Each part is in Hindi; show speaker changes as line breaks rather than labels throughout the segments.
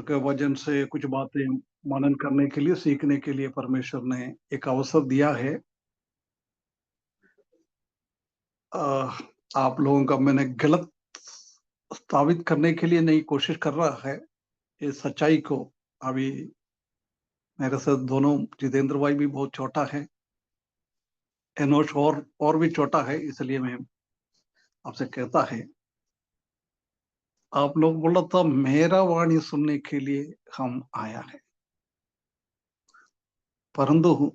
के वजन से कुछ बातें मनन करने के लिए, सीखने के लिए परमेश्वर ने एक अवसर दिया है। आप लोगों का मैंने गलत साबित करने के लिए नहीं कोशिश कर रहा है, ये सच्चाई को। अभी मेरे साथ दोनों जितेंद्र भाई भी बहुत छोटा है, एनोश और भी छोटा है, इसलिए मैं आपसे कहता है, आप लोग बोला था मेरा वाणी सुनने के लिए हम आया है, परंतु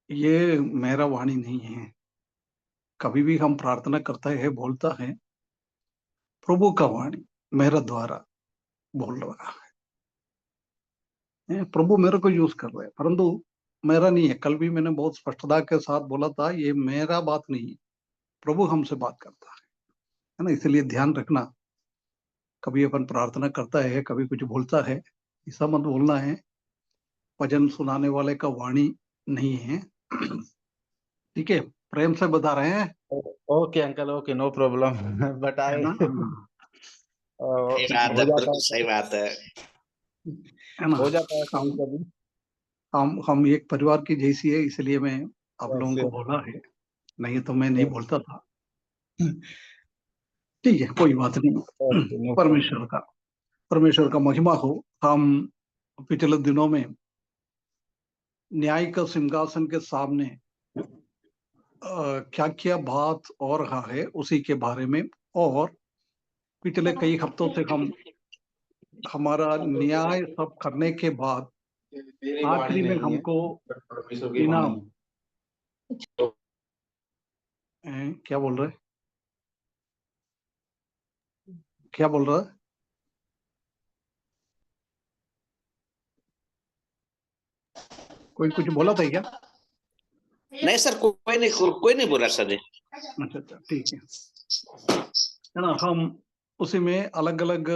ये मेरा वाणी नहीं है। कभी भी हम प्रार्थना करता है, बोलता है, प्रभु का वाणी मेरा द्वारा बोल रहा है, प्रभु मेरे को यूज कर रहे हैं, परंतु मेरा नहीं है। कल भी मैंने बहुत स्पष्टता के साथ बोला था, ये मेरा बात नहीं है, प्रभु हमसे बात करता है ना। इसलिए ध्यान रखना, कभी अपन प्रार्थना करता है, कभी कुछ बोलता है, ऐसा मत बोलना है भजन सुनाने वाले का वाणी नहीं है। ठीक है, प्रेम से बता रहे हैं,
okay uncle, okay, no problem. But
है
आई
ना।
सही बात
हो
है,
जाता
बिल्कुल सही बात है।
है ना।
हो जाता है कभी
हम
कभी।
हम एक परिवार की जैसी है, इसलिए मैं आप लोगों
Yes,
को
yes,
बोला है, नहीं तो मैं नहीं
yes.
बोलता था। ठीक है, कोई बात नहीं।
Okay, no problem.
परमेश्वर का महिमा हो। हम पिछले दिनों में न्याय का सिंहासन के सामने क्या क्या बात हो रहा है उसी के बारे में, और पिछले कई हफ्तों से हम हमारा न्याय सब करने के बाद
मेरी वाणी
आखिरी में
नहीं है,
हमको
बट परमेश्वर की वाणी
इनाम,
है।
क्या बोल रहे, क्या बोल रहा है, कोई कुछ बोला था क्या?
नहीं सर, कोई नहीं बोला सर जी।
अच्छा अच्छा, ठीक है ना। हम उसी में अलग अलग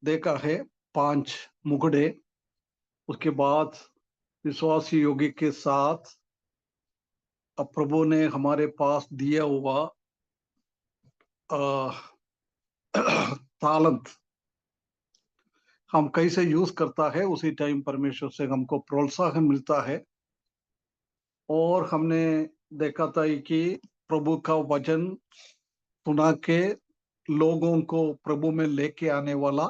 देखा है, 5 मुकुटे। उसके बाद विश्वासी योगी के साथ अब प्रभु ने हमारे पास दिया हुआ तालंत हम कैसे यूज करता है, उसी टाइम परमेश्वर से हमको प्रोत्साहन मिलता है। और हमने देखा था कि प्रभु का वचन सुना के लोगों को प्रभु में लेके आने वाला,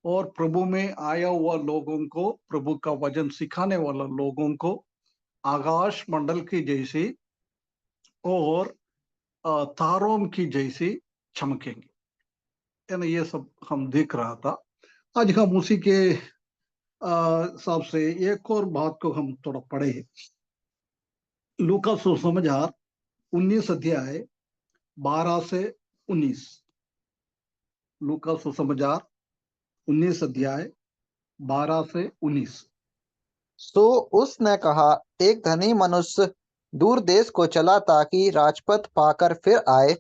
और प्रभु में आया हुआ लोगों को प्रभु का वचन सिखाने वाला लोगों को आकाश मंडल की जैसी और तारों की जैसी चमकेंगे, है ना। ये सब हम देख रहा था। आज हम उसी के हिसाब से एक और बात को हम थोड़ा पढ़े। लूका सुसमाचार 19 अध्याय 12 से 19। लूका सुसमाचार 19 अध्याय 12 से 19।
सो उसने कहा, एक धनी मनुष्य दूर देश को चला ताकि राजपथ पाकर फिर आए,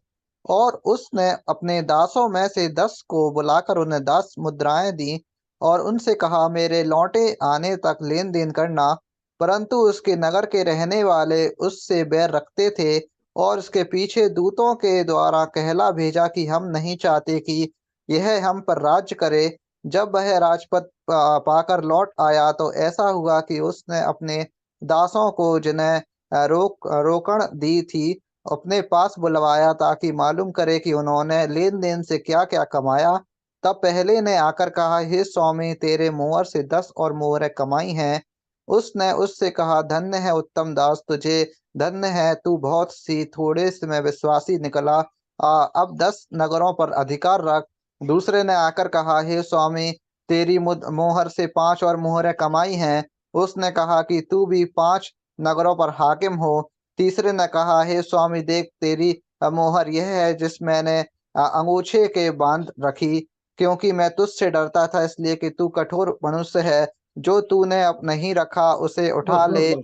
और उसने अपने दासों में से 10 को बुलाकर उन्हें 10 मुद्राएं दी और उनसे कहा, मेरे लौटे आने तक लेन देन करना। परंतु उसके नगर के रहने वाले उससे बैर रखते थे और उसके पीछे दूतों के द्वारा कहला भेजा कि हम नहीं चाहते कि यह हम पर राज्य करे। जब वह राजपथ पाकर लौट आया तो ऐसा हुआ कि उसने अपने दासों को जिन्हें रोकड़ दी थी अपने पास बुलवाया ताकि मालूम करे कि उन्होंने लेन देन से क्या क्या कमाया। तब पहले ने आकर कहा, हे स्वामी, तेरे मुहर से 10 और मोहरें कमाई हैं। उसने उससे कहा, धन्य है उत्तम दास, तुझे धन्य है, तू बहुत सी थोड़े से में विश्वासी निकला, अब 10 नगरों पर अधिकार रख। दूसरे ने आकर कहा, हे स्वामी, तेरी मोहर से 5 और मोहरें कमाई हैं। उसने कहा कि तू भी 5 नगरों पर हाकिम हो। तीसरे ने कहा, हे स्वामी, देख, तेरी मोहर यह है जिस मैंने अंगूछे के बांध रखी, क्योंकि मैं तुझसे डरता था, इसलिए कि तू कठोर मनुष्य है। जो तूने अब नहीं रखा उसे
बस
उठा
बस
ले।
बस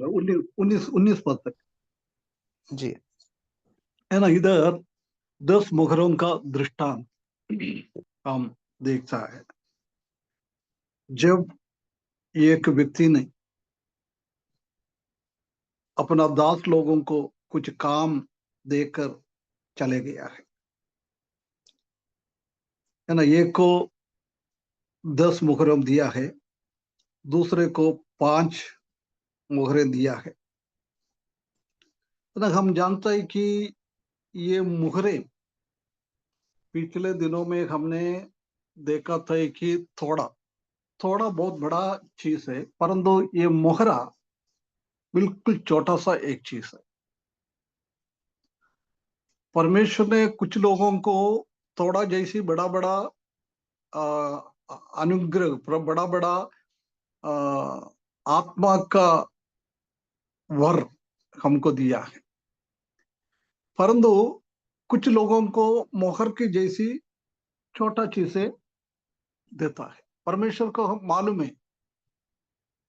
19 पद तक,
जी।
है ना। इधर 10 मुखरों का दृष्टांत हम देखता है। जब एक व्यक्ति ने अपना दास लोगों को कुछ काम देकर चले गया है ना। एक को 10 मुहर्रम दिया है, दूसरे को 5 मुहर्रम दिया है। तो हम जानते हैं कि ये मुहर्रम पिछले दिनों में हमने देखा था कि थोड़ा थोड़ा बहुत बड़ा चीज है, परंतु ये मोहरा बिल्कुल छोटा सा एक चीज है। परमेश्वर ने कुछ लोगों को थोड़ा जैसी बड़ा बड़ा अनुग्रह, बड़ा बड़ा आत्मा का वर हमको दिया है, परंतु कुछ लोगों को मोहर की जैसी छोटा चीजें देता है। परमेश्वर को हम मालूम है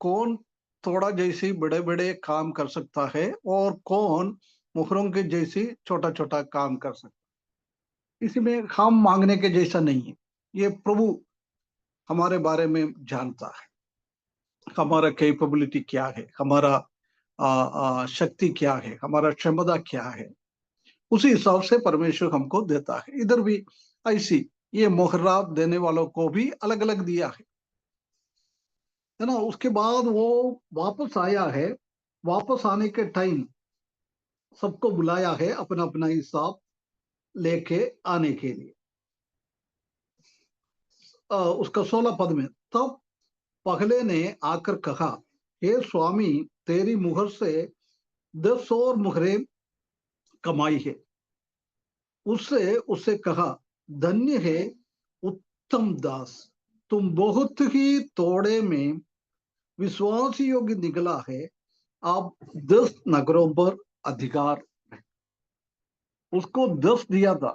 कौन थोड़ा जैसी बड़े बड़े काम कर सकता है और कौन मुखरों के जैसी छोटा छोटा काम कर सकता है। इसमें हम मांगने के जैसा नहीं है, ये प्रभु हमारे बारे में जानता है, हमारा कैपेबिलिटी क्या है, हमारा शक्ति क्या है, हमारा क्षमता क्या है, उसी हिसाब से परमेश्वर हमको देता है। इधर भी ऐसी ये मोहरा देने वालों को भी अलग अलग दिया है ना। उसके बाद वो वापस आया है, वापस आने के टाइम सबको बुलाया है अपना अपना हिसाब लेके आने के लिए। उसका 16 पद में, तब पहले ने आकर कहा, हे स्वामी, तेरी मुहर से 10 और मुहरें कमाई है। उससे उससे कहा, धन्य है उत्तम दास, तुम बहुत ही थोड़े में विश्वास योग्य निकला है, आप 10 नगरों पर अधिकार है। उसको 10 दिया था,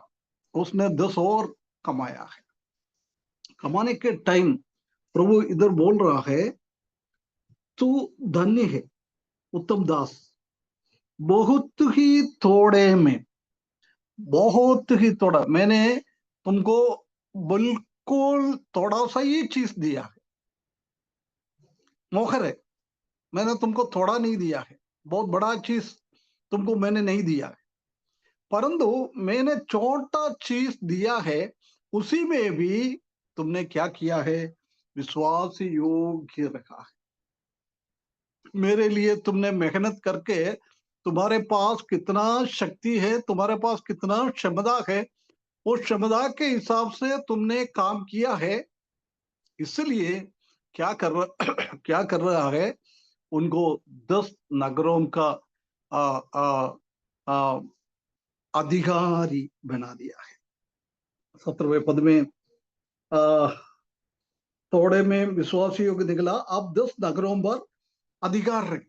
उसने 10 और कमाया है। कमाने के टाइम प्रभु इधर बोल रहा है, तू धन्य है उत्तम दास, बहुत ही थोड़े में, बहुत ही थोड़ा, मैंने तुमको बिल्कुल थोड़ा सा ही चीज दिया है, मोखर है, मैंने तुमको थोड़ा नहीं दिया है, बहुत बड़ा चीज तुमको मैंने नहीं दिया है, परंतु मैंने छोटा चीज दिया है, उसी में भी तुमने क्या किया है, विश्वास योग्य रखा है। मेरे लिए तुमने मेहनत करके, तुम्हारे पास कितना शक्ति है, तुम्हारे पास कितना क्षमता है, उस क्षमता के हिसाब से तुमने काम किया है। इसलिए क्या कर रहा क्या कर रहा है, उनको 10 नगरों का आ, आ, आ, अधिकारी बना दिया है। 17वें पद में, थोड़े में विश्वास योग्य निकला, आप 10 नगरों पर अधिकार रख,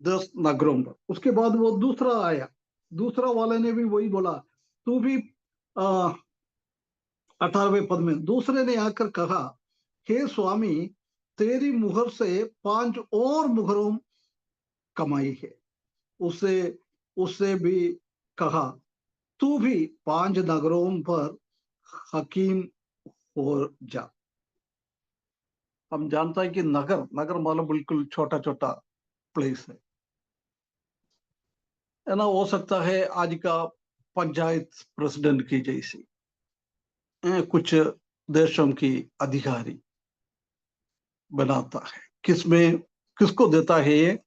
10 नगरों पर। उसके बाद वो दूसरा आया, दूसरा वाले ने भी वही बोला, तू भी 18वें पद में, दूसरे ने आकर कहा, हे स्वामी, तेरी मुहर से 5 और मुहरों कमाई है। उससे उससे भी कहा, तू भी 5 नगरों पर हकीम हो जा। हम जानता है कि नगर नगर मतलब बिल्कुल छोटा छोटा प्लेस है ना। हो सकता है आज का पंचायत प्रेसिडेंट की जैसी कुछ देशों की अधिकारी बनाता है। किसमें किसको देता है ये,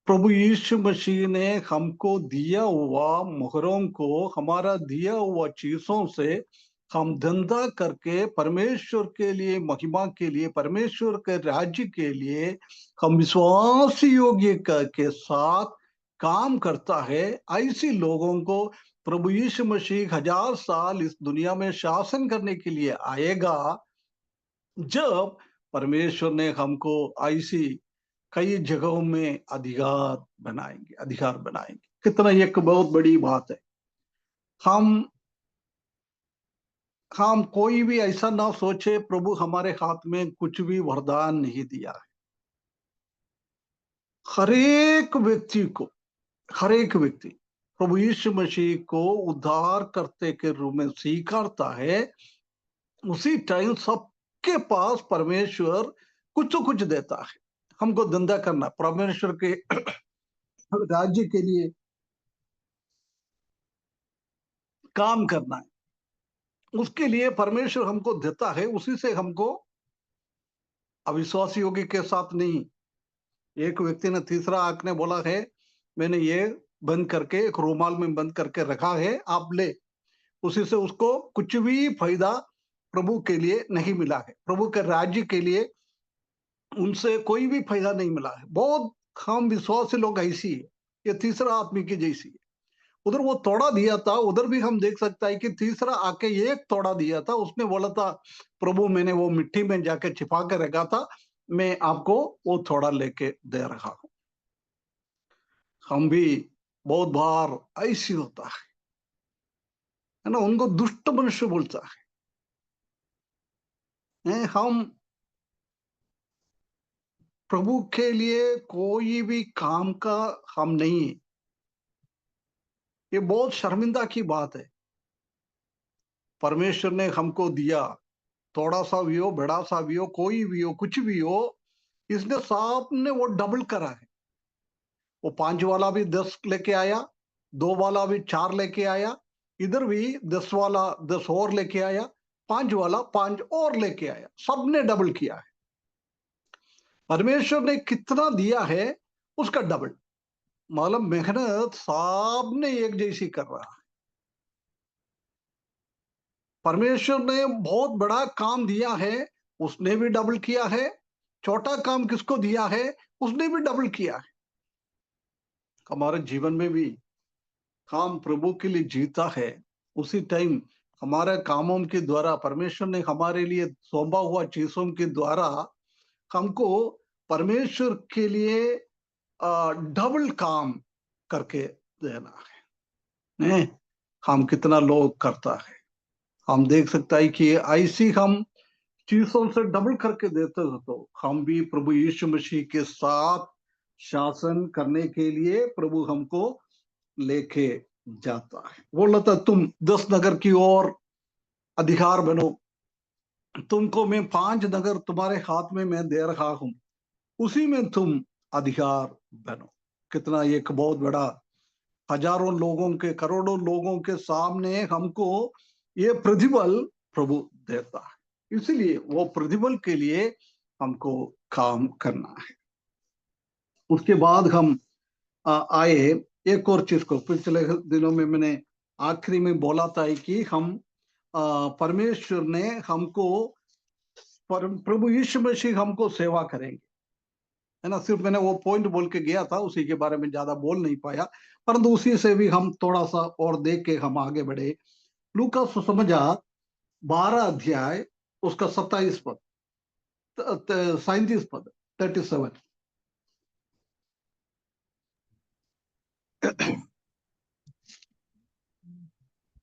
प्रभु यीशु मसीह ने हमको दिया हुआ मुहरों को, हमारा दिया हुआ चीजों से हम धंधा करके परमेश्वर के लिए, महिमा के लिए, परमेश्वर के राज्य के लिए हम विश्वास योग्य के साथ काम करता है। ऐसे लोगों को प्रभु यीशु मसीह 1000 साल इस दुनिया में शासन करने के लिए आएगा, जब परमेश्वर ने हमको ऐसी कई जगहों में अधिकार बनाएंगे। कितना एक बहुत बड़ी बात है। हम कोई भी ऐसा ना सोचे प्रभु हमारे हाथ में कुछ भी वरदान नहीं दिया है। हर एक व्यक्ति प्रभु यीशु मसीह को उद्धार करते के रूप में स्वीकारता है, उसी टाइम सबके पास परमेश्वर कुछ तो कुछ देता है। हमको धंधा करना, परमेश्वर के राज्य के लिए काम करना है, उसके लिए परमेश्वर हमको देता है, उसी से हमको अविश्वासी योगी के साथ नहीं। एक व्यक्ति ने, तीसरा आंख ने बोला है मैंने ये बंद करके एक रुमाल में बंद करके रखा है, आप ले। उसी से उसको कुछ भी फायदा प्रभु के लिए नहीं मिला है, प्रभु के राज्य के लिए उनसे कोई भी फायदा नहीं मिला है। बहुत कम विश्वासी लोग ऐसी है, ये तीसरा आदमी की जैसी है। उधर वो तोड़ा दिया था, उधर भी हम देख सकता है कि तीसरा आके एक तोड़ा दिया था। उसने बोला था प्रभु मैंने वो मिट्टी में जाके छिपा के रखा था, मैं आपको वो थोड़ा लेके दे रहा हूं। हम भी बहुत बार ऐसी होता है ना, उनको दुष्ट मनुष्य बोलता है। हम प्रभु के लिए कोई भी काम का हम नहीं है, ये बहुत शर्मिंदा की बात है। परमेश्वर ने हमको दिया, थोड़ा सा भी हो, बड़ा सा भी हो, कोई भी हो, कुछ भी हो, इसने सामने वो डबल करा है। वो 5 वाला भी 10 लेके आया, 2 वाला भी 4 लेके आया, इधर भी 10 वाला 10 और लेके आया, 5 वाला 5 और लेके आया, सबने डबल किया है। परमेश्वर ने कितना दिया है उसका डबल, मतलब मेहनत सबने एक जैसी कर रहा है। परमेश्वर ने बहुत बड़ा काम दिया है, उसने भी डबल किया है। छोटा काम किसको दिया है, उसने भी डबल किया है। हमारे जीवन में भी काम प्रभु के लिए जीता है, उसी टाइम हमारे कामों के द्वारा परमेश्वर ने हमारे लिए सौंपा हुआ चीजों के द्वारा हमको परमेश्वर के लिए डबल काम करके देना है। हम कितना लोग करता है, हम देख सकता है कि ऐसी हम चीजों से डबल करके देते हो तो हम भी प्रभु यीशु मसीह के साथ शासन करने के लिए प्रभु हमको लेके जाता है। बोला था तुम 10 नगर की ओर अधिकार बनो, तुमको मैं 5 नगर तुम्हारे हाथ में मैं दे रहा हूं, उसी में तुम अधिकार बनो। कितना एक बहुत बड़ा, हजारों लोगों के, करोड़ों लोगों के सामने हमको ये प्रतिफल प्रभु देता है। इसलिए वो प्रतिफल के लिए हमको काम करना है। उसके बाद हम आए एक और चीज को, पिछले दिनों में मैंने आखिरी में बोला था कि हम परमेश्वर ने हमको, प्रभु यीशु मसीह हमको सेवा करेंगे, है ना। सिर्फ मैंने वो पॉइंट बोल के गया था, उसी के बारे में ज्यादा बोल नहीं पाया, परंतु उसी से भी हम थोड़ा सा और देख के हम आगे बढ़े। लूका सुसमाचार 12 अध्याय उसका 27 पद, 37 पद, 37।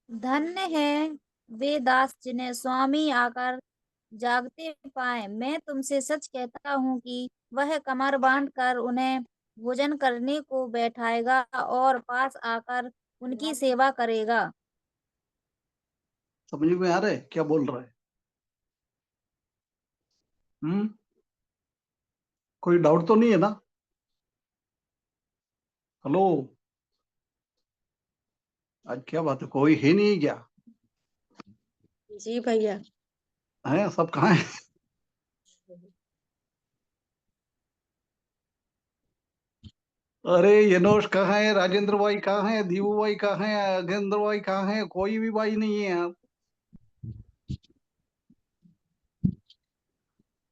धन्य है वे दास जिन्हें स्वामी आकर जागते पाए। मैं तुमसे सच कहता हूँ कि वह कमर बांध कर उन्हें भोजन करने को बैठाएगा और पास आकर उनकी सेवा करेगा।
समझ में आ रहा है क्या बोल रहा है? कोई डाउट तो नहीं है ना? हेलो, आज क्या बात है, कोई है नहीं क्या?
जी भैया।
है सब कहाँ है? अरे यनोश कहाँ है, राजेंद्र भाई कहाँ है, दीवू भाई कहाँ है, अगेंद्र भाई कहाँ है? कोई भी भाई नहीं है यहाँ।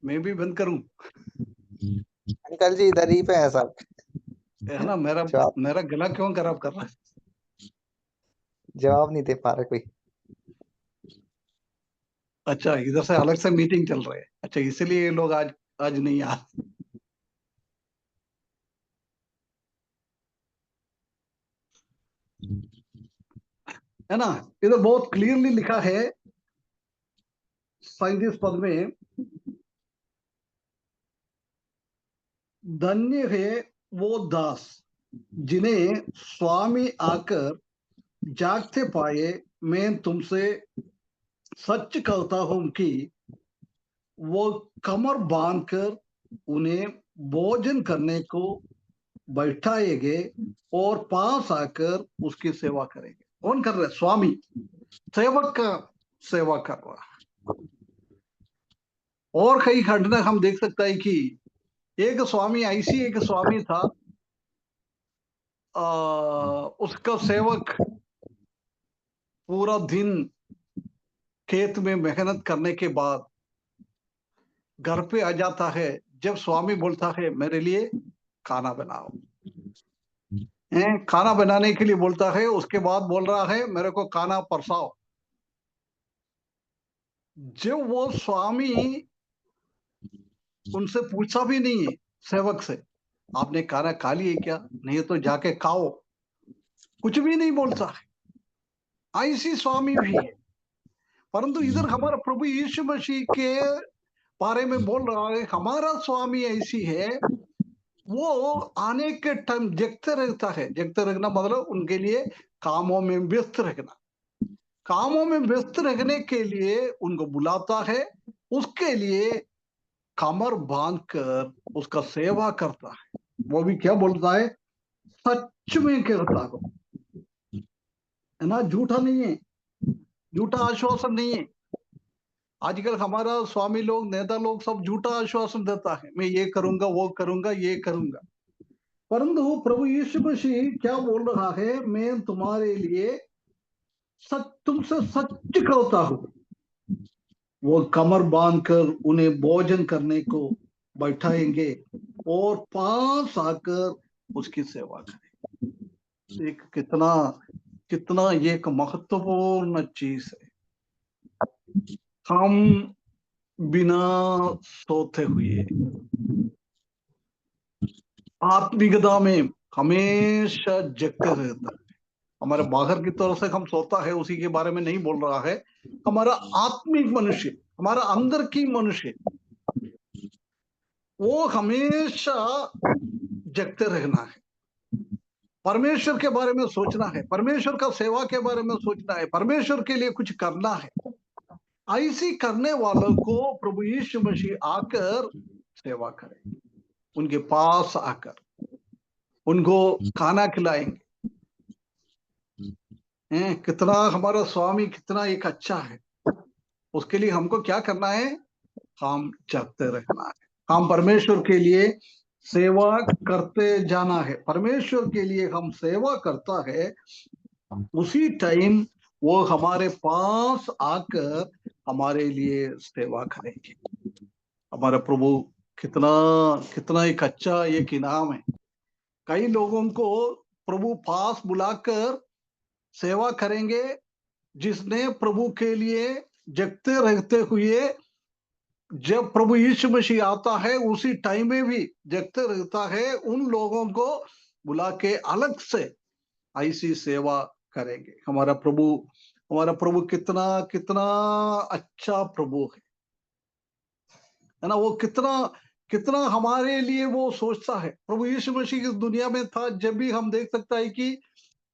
मैं भी बंद करूं?
अंकल जी इधर ही पे है सब।
है ना, मेरा
जवाब
मेरा गला क्यों खराब कर रहा है?
जवाब नहीं दे पा रहे कोई।
अच्छा, इधर से अलग से मीटिंग चल रही है, अच्छा इसलिए ये लोग आज आज नहीं आ। है ना, इधर बहुत क्लियरली लिखा है 37 पद में, धन्य है वो दास जिन्हें स्वामी आकर जागते पाए। मैं तुमसे सच कहता हूं कि वो कमर बांधकर उन्हें भोजन करने को बैठाएंगे और पास आकर उसकी सेवा करेंगे। कौन कर रहा है? स्वामी सेवक का सेवा कर रहा है। और कई खंड में हम देख सकते हैं कि एक स्वामी एक स्वामी था, उसका सेवक पूरा दिन खेत में मेहनत करने के बाद घर पे आ जाता है। जब स्वामी बोलता है मेरे लिए खाना बनाओ, खाना बनाने के लिए बोलता है, उसके बाद बोल रहा है मेरे को खाना परसाओ। जब वो स्वामी उनसे पूछा भी नहीं है सेवक से, आपने खाना खा लिए क्या, नहीं तो जाके खाओ, कुछ भी नहीं बोलता है। ऐसी स्वामी भी है। परंतु इधर हमारा प्रभु यीशु मसीह के बारे में बोल रहा है, हमारा स्वामी ऐसी है, वो आने के टाइम जगते रहता है। जगते रखना मतलब उनके लिए कामों में व्यस्त रखना, कामों में व्यस्त रखने के लिए उनको बुलाता है, उसके लिए कमर बांध कर उसका सेवा करता है। वो भी क्या बोलता है, सच में करता हो, है ना, झूठा नहीं है, झूठा आश्वासन नहीं है। आजकल हमारा स्वामी लोग, नेता लोग सब झूठा आश्वासन देता है, मैं ये करूंगा, वो करूंगा, ये करूंगा। परंतु प्रभु यीशु मसीह क्या बोल रहा है, मैं तुम्हारे लिए तुमसे सच कहता हूं। वो कमर बांधकर उन्हें भोजन करने को बैठाएंगे और पास आकर उसकी सेवा करेंगे। एक कितना कितना एक महत्वपूर्ण चीज है। हम बिना सोते हुए आत्मिकता में हमेशा जगते रहता है। हमारे बाहर की तरफ से हम सोता है, उसी के बारे में नहीं बोल रहा है। हमारा आत्मिक मनुष्य, हमारा अंदर की मनुष्य, वो हमेशा जगते रहना है। परमेश्वर के बारे में सोचना है, परमेश्वर का सेवा के बारे में सोचना है, परमेश्वर के लिए कुछ करना है। ऐसी करने वालों को प्रभु यीशु मसीह आकर सेवा करें, उनके पास आकर उनको खाना खिलाएंगे। कितना हमारा स्वामी कितना एक अच्छा है। उसके लिए हमको क्या करना है, हम जगते रहना है, हम परमेश्वर के लिए सेवा करते जाना है। परमेश्वर के लिए हम सेवा करता है, उसी टाइम वो हमारे पास आकर हमारे लिए सेवा करेंगे। हमारा प्रभु कितना कितना एक अच्छा एक इनाम है। कई लोगों को प्रभु पास बुलाकर सेवा करेंगे, जिसने प्रभु के लिए जगते रहते हुए, जब प्रभु यीशु मसीह आता है उसी टाइम में भी जगते रहता है, उन लोगों को बुला के अलग से ऐसी सेवा करेंगे। हमारा प्रभु कितना कितना अच्छा प्रभु है ना। वो कितना कितना हमारे लिए वो सोचता है। प्रभु यीशु मसीह इस दुनिया में था, जब भी हम देख सकता है कि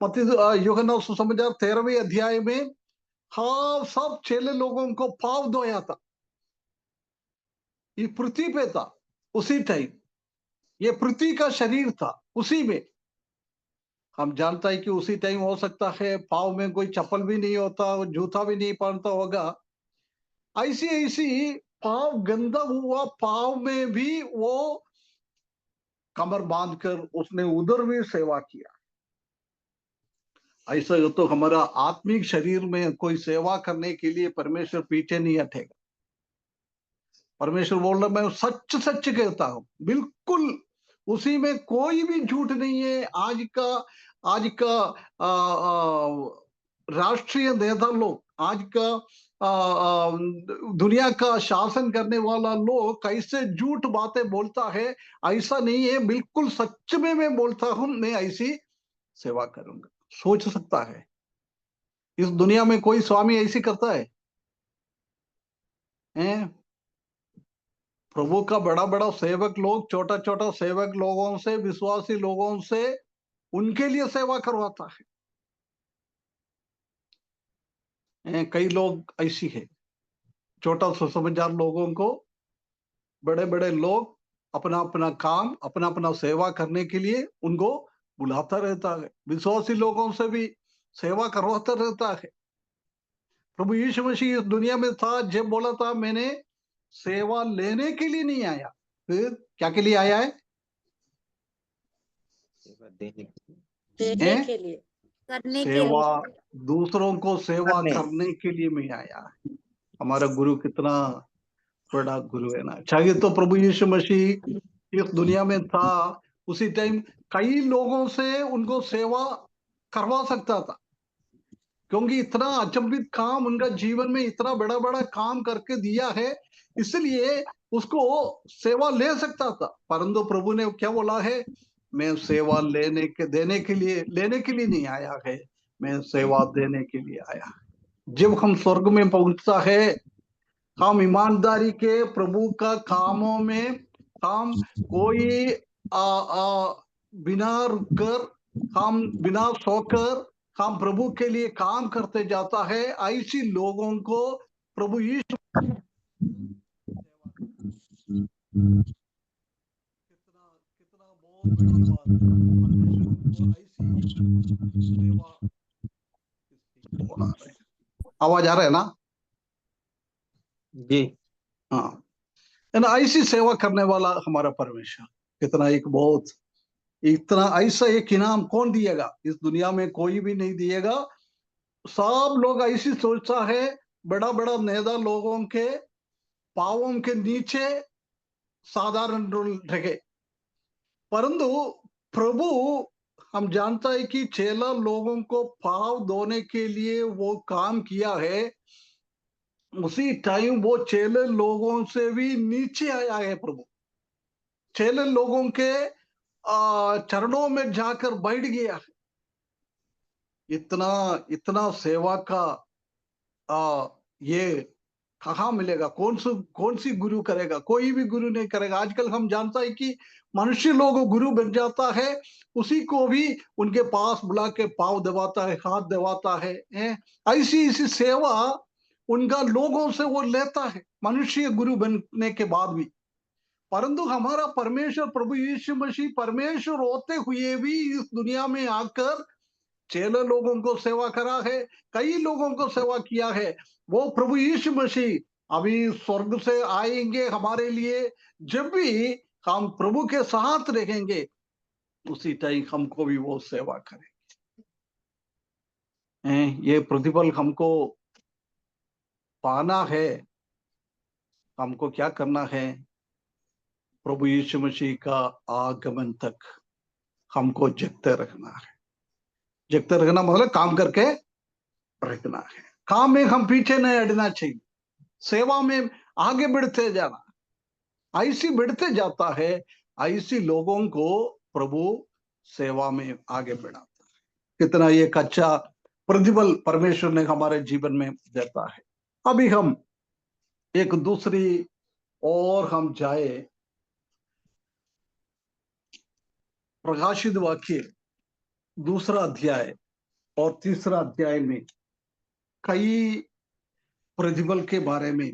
यूहन्ना सुसमाचार 13वें अध्याय में, हाँ, सब चेले लोगों को पाँव धोया था। ये पृथ्वी पे था उसी टाइम, ये पृथ्वी का शरीर था उसी में। हम जानता है कि उसी टाइम हो सकता है पाँव में कोई चप्पल भी नहीं होता, जूता भी नहीं पहनता होगा। ऐसी ऐसी पाँव गंदा हुआ, पाँव में भी वो कमर बांधकर उसने उधर भी सेवा किया। ऐसा तो हमारा आत्मिक शरीर में कोई सेवा करने के लिए परमेश्वर पीछे नहीं हटेगा। परमेश्वर बोल रहा मैं सच सच कहता हूं, बिल्कुल उसी में कोई भी झूठ नहीं है। आज का राष्ट्रीय नेता लोग, आज का दुनिया का शासन करने वाला लोग कैसे झूठ बातें बोलता है, ऐसा नहीं है। बिल्कुल सच में मैं बोलता हूं, मैं ऐसी सेवा करूंगा। सोच सकता है इस दुनिया में कोई स्वामी ऐसी करता है? प्रभु का बड़ा बड़ा सेवक लोग छोटा छोटा सेवक लोगों से, विश्वासी लोगों से उनके लिए सेवा करवाता है। कई लोग ऐसी है, छोटा सुसमाचार लोगों को बड़े बड़े लोग अपना अपना काम, अपना अपना सेवा करने के लिए उनको बुलाता रहता है। विश्वासी लोगों से भी सेवा करवाता रहता है। प्रभु यीशु मसीह इस दुनिया में था, जब बोला था मैंने सेवा लेने के लिए नहीं आया, फिर क्या के लिए आया है?
देने
हैं?
के लिए।
करने के
सेवा,
लिए।
दूसरों को सेवा
करने।
करने के लिए मैं आया। हमारा गुरु कितना बड़ा गुरु है ना। चाहिए तो प्रभु यीशु मसीह इस दुनिया में था, उसी टाइम कई लोगों से उनको सेवा करवा सकता था, क्योंकि इतना अचंभित काम उनका जीवन में इतना बड़ा बड़ा काम करके दिया है, इसलिए उसको सेवा ले सकता था। परंतु प्रभु ने क्या बोला है? मैं सेवा लेने के लिए नहीं आया है, मैं सेवा देने के लिए आया। जब हम स्वर्ग में पहुंचता है, हम ईमानदारी के प्रभु का कामों में हम कोई बिना रुककर, हम बिना सोकर हम प्रभु के लिए काम करते जाता है। ऐसी लोगों को प्रभु यीशु कितना कितना बहुत बड़ी बात है। परमेश्वर को ऐसी सेवा रहे। आवाज आ रहा है ना?
जी।
हाँ, है ना, ऐसी सेवा करने वाला हमारा परमेश्वर कितना एक बहुत, इतना ऐसा एक इनाम कौन दिएगा? इस दुनिया में कोई भी नहीं दिएगा। सब लोग ऐसी सोचता है, बड़ा बड़ा नेता लोगों के पावों के नीचे साधारण रहे, परंतु प्रभु हम जानता है कि चेला लोगों को पाव धोने के लिए वो काम किया है। उसी टाइम वो चेले लोगों से भी नीचे आया है प्रभु, चेले लोगों के चरणों में जाकर बैठ गया है। इतना इतना सेवा का ये कहाँ मिलेगा? कौन सी गुरु करेगा? कोई भी गुरु नहीं करेगा। आजकल हम जानता है कि मनुष्य लोग गुरु बन जाता है, उसी को भी उनके पास बुला के पाँव दबाता है, हाथ दबाता है, ऐसी ऐसी सेवा उनका लोगों से वो लेता है, मनुष्य गुरु बनने के बाद भी। परंतु हमारा परमेश्वर प्रभु यीशु मसीह परमेश्वर होते हुए भी इस दुनिया में आकर चेले लोगों को सेवा करा है, कई लोगों को सेवा किया है। वो प्रभु यीशु मसीह अभी स्वर्ग से आएंगे हमारे लिए, जब भी हम प्रभु के साथ रहेंगे उसी टाइम हमको भी वो सेवा करेंगे। ये प्रतिफल हमको पाना है। हमको क्या करना है? प्रभु यीशु मसीह का आगमन तक हमको जगते रखना है। जगते रखना मतलब काम करके रखना है। काम में हम पीछे नहीं हटना चाहिए, सेवा में आगे बढ़ते जाना। ऐसी बढ़ते जाता है, ऐसी लोगों को प्रभु सेवा में आगे बढ़ाता है। कितना ये अच्छा प्रतिफल परमेश्वर ने हमारे जीवन में देता है। अभी हम एक दूसरी और हम जाए, प्रकाशित वाक्य 2 अध्याय और 3 अध्याय में कई प्रतिफल के बारे में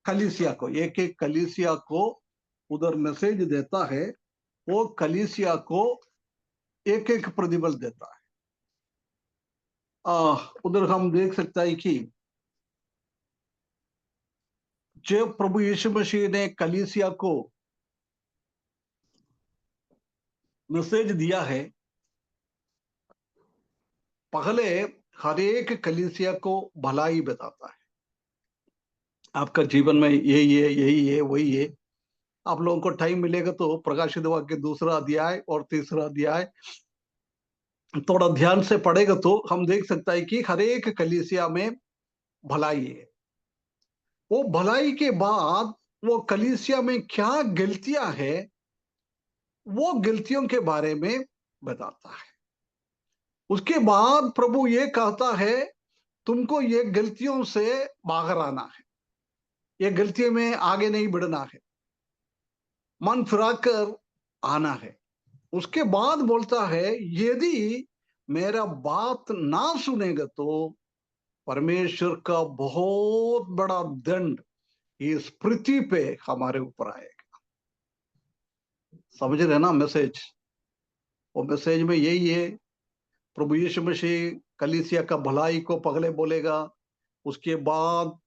कलीसिया को, एक एक कलीसिया को उधर मैसेज देता है। वो कलीसिया को एक एक प्रतिफल देता है। उधर हम देख सकता है कि जब प्रभु यीशु मसीह ने कलीसिया को मैसेज दिया है, पहले हर एक कलीसिया को भलाई बताता है। आपका जीवन में यही है, यही है, वही है। आप लोगों को टाइम मिलेगा तो प्रकाशित वाक्य 2 अध्याय और 3 अध्याय थोड़ा ध्यान से पढ़ेगा तो हम देख सकता है कि हर एक कलीसिया में भलाई है। वो भलाई के बाद वो कलीसिया में क्या गलतियां है, वो गलतियों के बारे में बताता है। उसके बाद प्रभु ये कहता है तुमको ये गलतियों से बाहर आना है, ये गलतियों में आगे नहीं बढ़ना है, मन फिराकर आना है। उसके बाद बोलता है यदि मेरा बात ना सुनेगा तो परमेश्वर का बहुत बड़ा दंड इस पृथ्वी पे हमारे ऊपर आएगा। समझ रहे ना मैसेज? वो मैसेज में यही है, प्रभु यीशु मसीह कलीसिया का भलाई को पहले बोलेगा, उसके बाद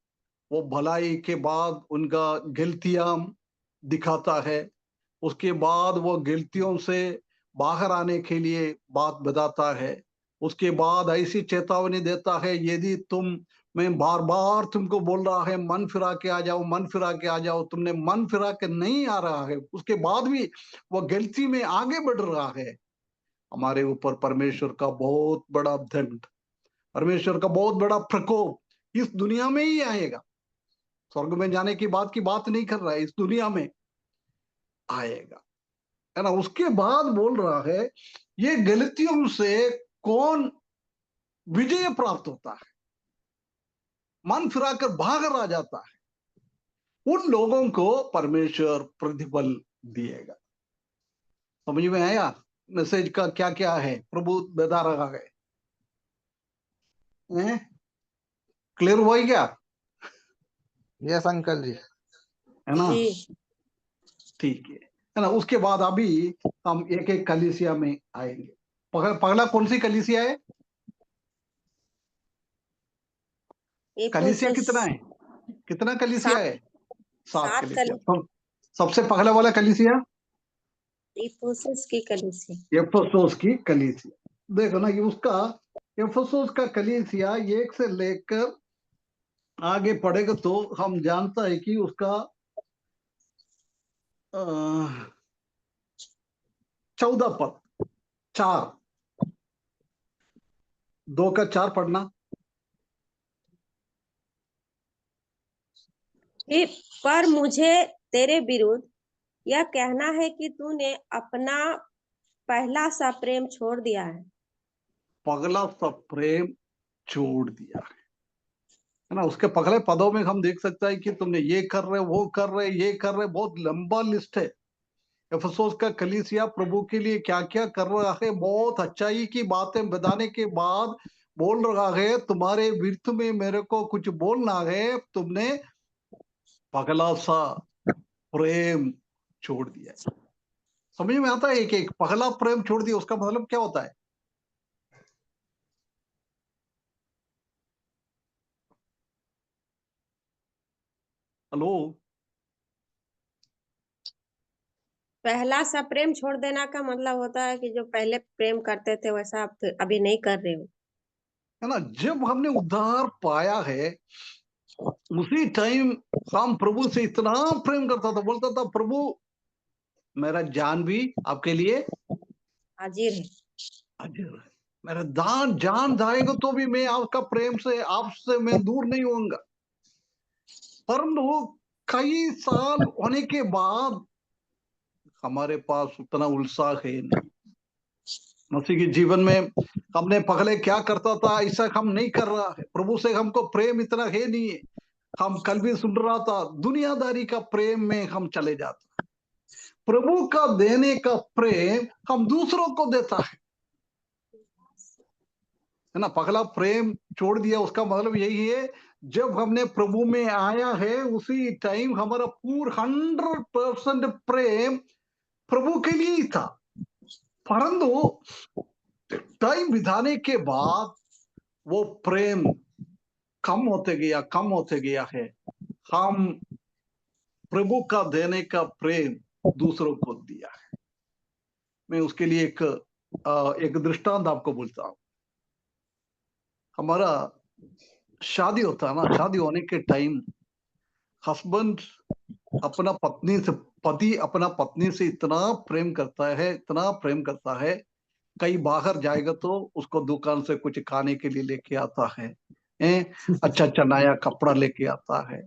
वो भलाई के बाद उनका गलतियां दिखाता है, उसके बाद वो गलतियों से बाहर आने के लिए बात बताता है, उसके बाद ऐसी चेतावनी देता है, यदि मैं बार बार तुमको बोल रहा है मन फिरा के आ जाओ, मन फिरा के आ जाओ, तुमने मन फिरा के नहीं आ रहा है, उसके बाद भी वो गलती में आगे बढ़ रहा है, हमारे ऊपर परमेश्वर का बहुत बड़ा दंड, परमेश्वर का बहुत बड़ा प्रकोप इस दुनिया में ही आएगा। स्वर्ग में जाने की बात नहीं कर रहा है, इस दुनिया में आएगा, है ना। उसके बाद बोल रहा है ये गलतियों से कौन विजय प्राप्त होता है, मन फिराकर भाग आ जाता है, उन लोगों को परमेश्वर प्रतिफल दिएगा। समझ में आया मैसेज का क्या क्या है, प्रभु बता रहा है, क्लियर हुआ ही क्या?
यस अंकल जी।
है ना, ठीक है ना। उसके बाद अभी हम एक एक कलीसिया में आएंगे। पगला कौन सी कलीसिया है? कलीसिया कितना है, कितना कलीसिया है? 7 कलीसिया। सबसे पहला वाला कलीसिया
इफिसुस की कलीसिया।
एफेसुस की कलीसिया, देखो ना, ये उसका एफेसुस का कलीसिया 1 से लेकर आगे पढ़ेगा तो हम जानता है कि उसका 14 पद, 4, 2 का 4 पढ़ना।
पर मुझे तेरे विरुद्ध यह कहना है कि तूने अपना पहला सा प्रेम छोड़ दिया है।
पगला सा प्रेम छोड़ दिया है ना। उसके पगले पदों में हम देख सकते हैं कि तुमने ये कर रहे, वो कर रहे, ये कर रहे, बहुत लंबा लिस्ट है। एफेसुस का कलीसिया प्रभु के लिए क्या क्या कर रहा है, बहुत अच्छाई की बातें बताने के बाद बोल रहा है तुम्हारे विरुद्ध में मेरे को कुछ बोलना है, तुमने पगला सा प्रेम छोड़ दिया। समझ में आता है? एक पगला प्रेम छोड़ दिया, उसका मतलब क्या होता है? हेलो,
पहला सा प्रेम छोड़ देना का मतलब होता है कि जो पहले प्रेम करते थे वैसा आप अभी नहीं कर रहे हो,
है ना। जब हमने उद्धार पाया है उसी टाइम हम प्रभु से इतना प्रेम करता था, बोलता था प्रभु मेरा जान भी आपके लिए
हाजिर है।
हाजिर है, मेरा जान जाएगा तो भी मैं आपका प्रेम से, आपसे मैं दूर नहीं होऊंगा। परंतु कई साल होने के बाद हमारे पास उतना उत्साह है नहीं। मसीह के जीवन में हमने पहले क्या करता था ऐसा हम नहीं कर रहा है, प्रभु से हमको प्रेम इतना है नहीं है। हम कल भी सुन रहा था, दुनियादारी का प्रेम में हम चले जाते, प्रभु का देने का प्रेम हम दूसरों को देता है ना। पगला प्रेम छोड़ दिया, उसका मतलब यही है, जब हमने प्रभु में आया है उसी टाइम हमारा पूरा 100% प्रेम प्रभु के लिए ही था। परंतु टाइम बिताने के बाद वो प्रेम कम होते गया है। हम प्रभु का देने का प्रेम दूसरों को दिया है। मैं उसके लिए एक दृष्टांत आपको बोलता हूं। हमारा शादी होता है ना, शादी होने के टाइम हस्बैंड अपना पति अपना पत्नी से इतना प्रेम करता है, इतना प्रेम करता है, कहीं बाहर जाएगा तो उसको दुकान से कुछ खाने के लिए लेके आता है, अच्छा अच्छा नया कपड़ा लेके आता है।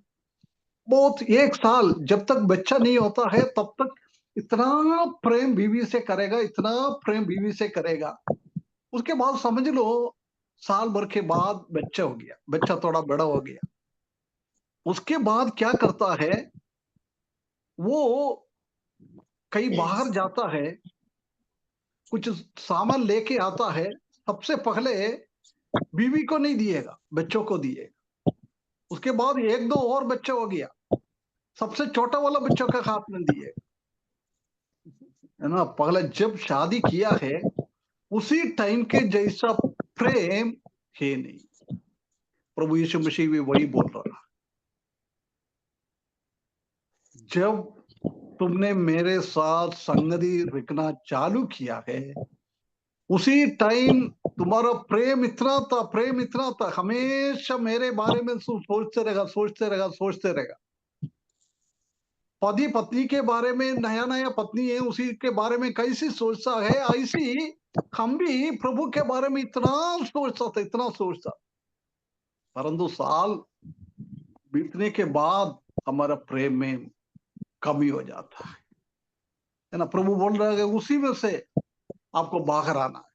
बहुत 1 साल जब तक बच्चा नहीं होता है तब तक इतना प्रेम बीवी से करेगा, इतना प्रेम बीवी से करेगा। उसके बाद समझ लो साल भर के बाद बच्चा हो गया, बच्चा थोड़ा बड़ा हो गया, उसके बाद क्या करता है, वो कहीं बाहर जाता है, कुछ सामान लेके आता है, सबसे पहले बीवी को नहीं दिएगा, बच्चों को दिएगा। उसके बाद 1-2 और बच्चा हो गया, सबसे छोटा वाला बच्चों का हाथ में दिएगा, है ना। पहले जब शादी किया है उसी टाइम के जैसा प्रेम है नहीं। प्रभु यीशु मसीह भी वही बोल रहा है, जब तुमने मेरे साथ संगति रखना चालू किया है, उसी टाइम तुम्हारा प्रेम इतना था, हमेशा मेरे बारे में सोचते रहेगा। पति पत्नी के बारे में, नया पत्नी है उसी के बारे में कैसी सोचता है, ऐसी हम भी प्रभु के बारे में इतना सोचता। परंतु साल बीतने के बाद हमारा प्रेम में कमी हो जाता है ना। प्रभु बोल रहा है उसी में से आपको बाहर आना है।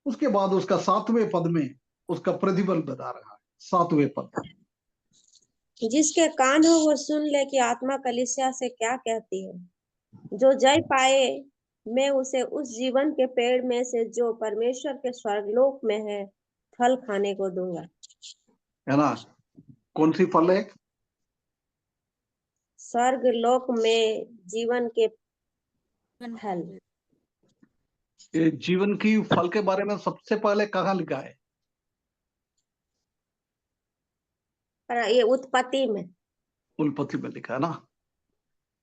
उसके बाद उसका 7वें पद में उसका प्रतिबल बता रहा है। 7वें पद,
जिसके कान हो वो सुन ले कि आत्मा कलीसिया से क्या कहती है। जो जय पाए मैं उसे उस जीवन के पेड़ में से जो परमेश्वर के स्वर्गलोक में है फल खाने को दूंगा।
है ना। कौन सी फल है?
स्वर्गलोक में जीवन के फल।
ये जीवन की फल के बारे में सबसे पहले कहाँ लिखा है?
ये उत्पत्ति में,
उत्पत्ति में लिखा है ना।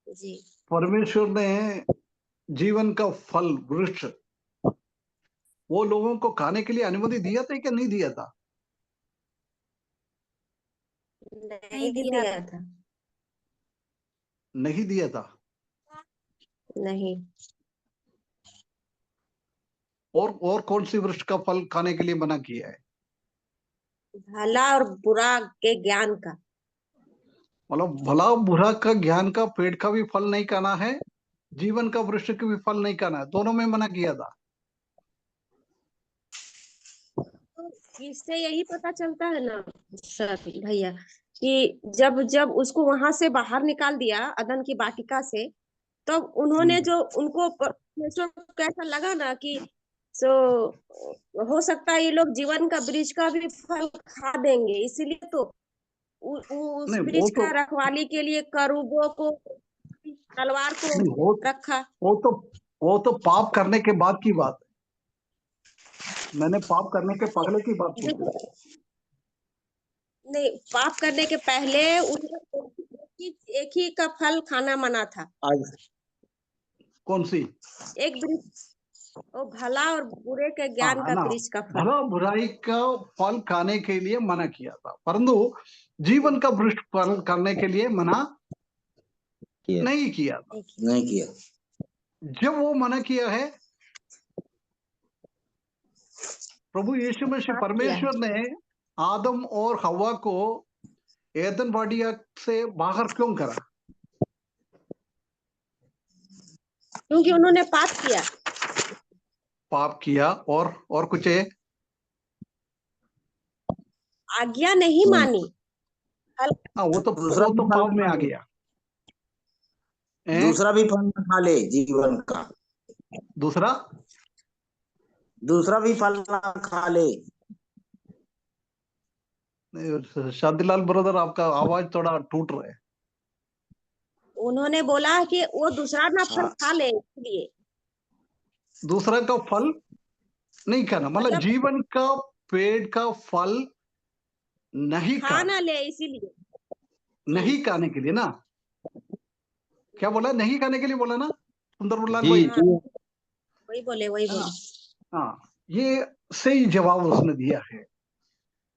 जी।
परमेश्वर ने जीवन का फल वृक्ष वो लोगों को खाने के लिए अनुमति दिया था कि नहीं दिया था?
नहीं दिया था।
नहीं दिया था।
नहीं।
और कौन सी वृक्ष का फल खाने के लिए मना किया है?
भला और बुरा के ज्ञान का।
मतलब भला बुरा का ज्ञान का पेड़ का भी फल नहीं खाना है, जीवन का वृक्ष का भी फल नहीं खाना है, दोनों में मना किया था।
इससे यही पता चलता है ना सर भैया कि जब जब उसको वहां से बाहर निकाल दिया अदन की वाटिका से, तब उन्होंने जो उनको परमेश्वर को कैसा लगा ना कि सो हो सकता है ये लोग जीवन का वृक्ष का भी फल खा देंगे, इसीलिए तो उस वृक्ष का रखवाली के लिए करूबों को, तलवार को रखा।
वो तो पाप करने के बाद की बात है। मैंने पाप करने के पहले की बात की।
नहीं, पाप करने के पहले एक ही का फल खाना मना था।
कौन सी?
एक वृक्ष, वो भला और बुरे के ज्ञान का वृक्ष का फल।
भला बुराई का फल खाने के लिए मना किया था, परंतु जीवन का वृक्ष फल करने के लिए मना नहीं किया था।
नहीं किया।
जब वो मना किया है, प्रभु यीशु मसीह परमेश्वर ने आदम और हवा को एदन वाटिका से बाहर क्यों करा?
क्योंकि उन्होंने पाप किया और कुछ है? आज्ञा नहीं मानी।
वो तो पाप में आ गया।
दूसरा भी फल ना खा ले जीवन का। दूसरा भी फल ना खा ले।
शादीलाल ब्रदर, आपका आवाज थोड़ा टूट रहा है।
उन्होंने बोला कि वो दूसरा ना फल खा ले, इसलिए
दूसरा का फल नहीं खाना, मतलब जीवन का पेड़ का फल नहीं
खाना ले, इसीलिए
नहीं खाने के लिए ना। क्या बोला? नहीं खाने के लिए बोला ना सुंदरलाल भाई?
वही बोले।
हाँ, ये सही जवाब उसने दिया है,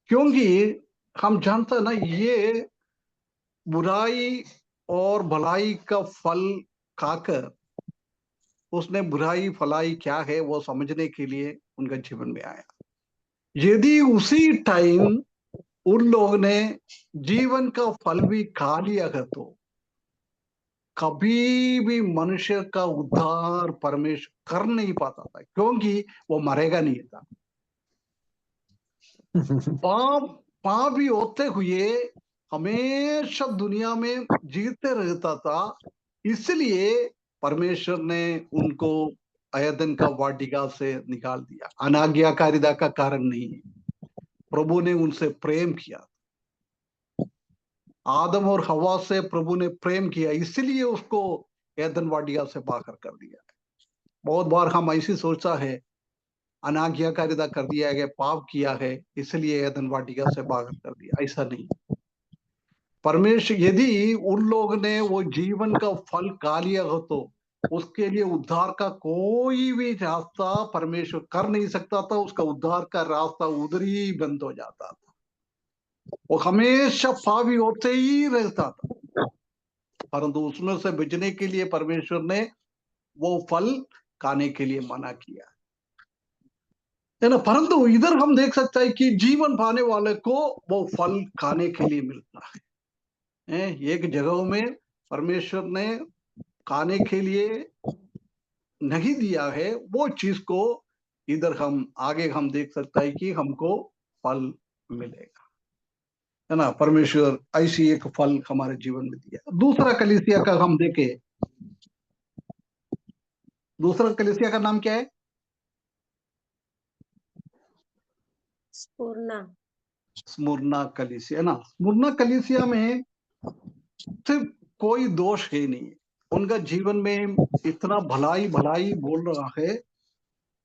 क्योंकि हम जानते हैं ना, ये बुराई और भलाई का फल खाकर उसने बुराई भलाई क्या है वो समझने के लिए उनका जीवन में आया। यदि उसी टाइम उन लोगों ने जीवन का फल भी खा लिया है तो कभी भी मनुष्य का उद्धार परमेश्वर कर नहीं पाता था, क्योंकि वो मरेगा नहीं था। पाप भी होते हुए हमेशा दुनिया में जीते रहता था, इसलिए परमेश्वर ने उनको एदन का वाटिका से निकाल दिया। अनाज्ञाकारिता का कारण नहीं है, प्रभु ने उनसे प्रेम किया। आदम और हवा से प्रभु ने प्रेम किया, इसलिए उसको एदन वाटिका से बाहर कर दिया है। बहुत बार हम ऐसी सोचता है अनाज्ञाकारिता कर दिया है, पाप किया है, इसलिए एदन वाटिका से बाहर कर दिया। ऐसा नहीं। परमेश्वर यदि उन लोग ने वो जीवन का फल खा लिया हो तो उसके लिए उद्धार का कोई भी रास्ता परमेश्वर कर नहीं सकता था। उसका उद्धार का रास्ता उधर ही बंद हो जाता था। वो हमेशा पापी होते ही रहता था, परंतु उसमें से बचने के लिए परमेश्वर ने वो फल खाने के लिए मना किया है ना। परंतु इधर हम देख सकते हैं कि जीवन पाने वाले को वो फल खाने के लिए मिलता है। एक जगह में परमेश्वर ने खाने के लिए नहीं दिया है वो चीज को, इधर हम आगे हम देख सकते हैं कि हमको फल मिलेगा, है ना। परमेश्वर ऐसी एक फल हमारे जीवन में दिया। दूसरा कलीसिया का हम देखें, दूसरा कलीसिया का नाम क्या है? स्मुरना कलीसिया, है ना। स्मुरना कलीसिया में सिर्फ कोई दोष है नहीं, उनका जीवन में इतना भलाई भलाई बोल रहा है।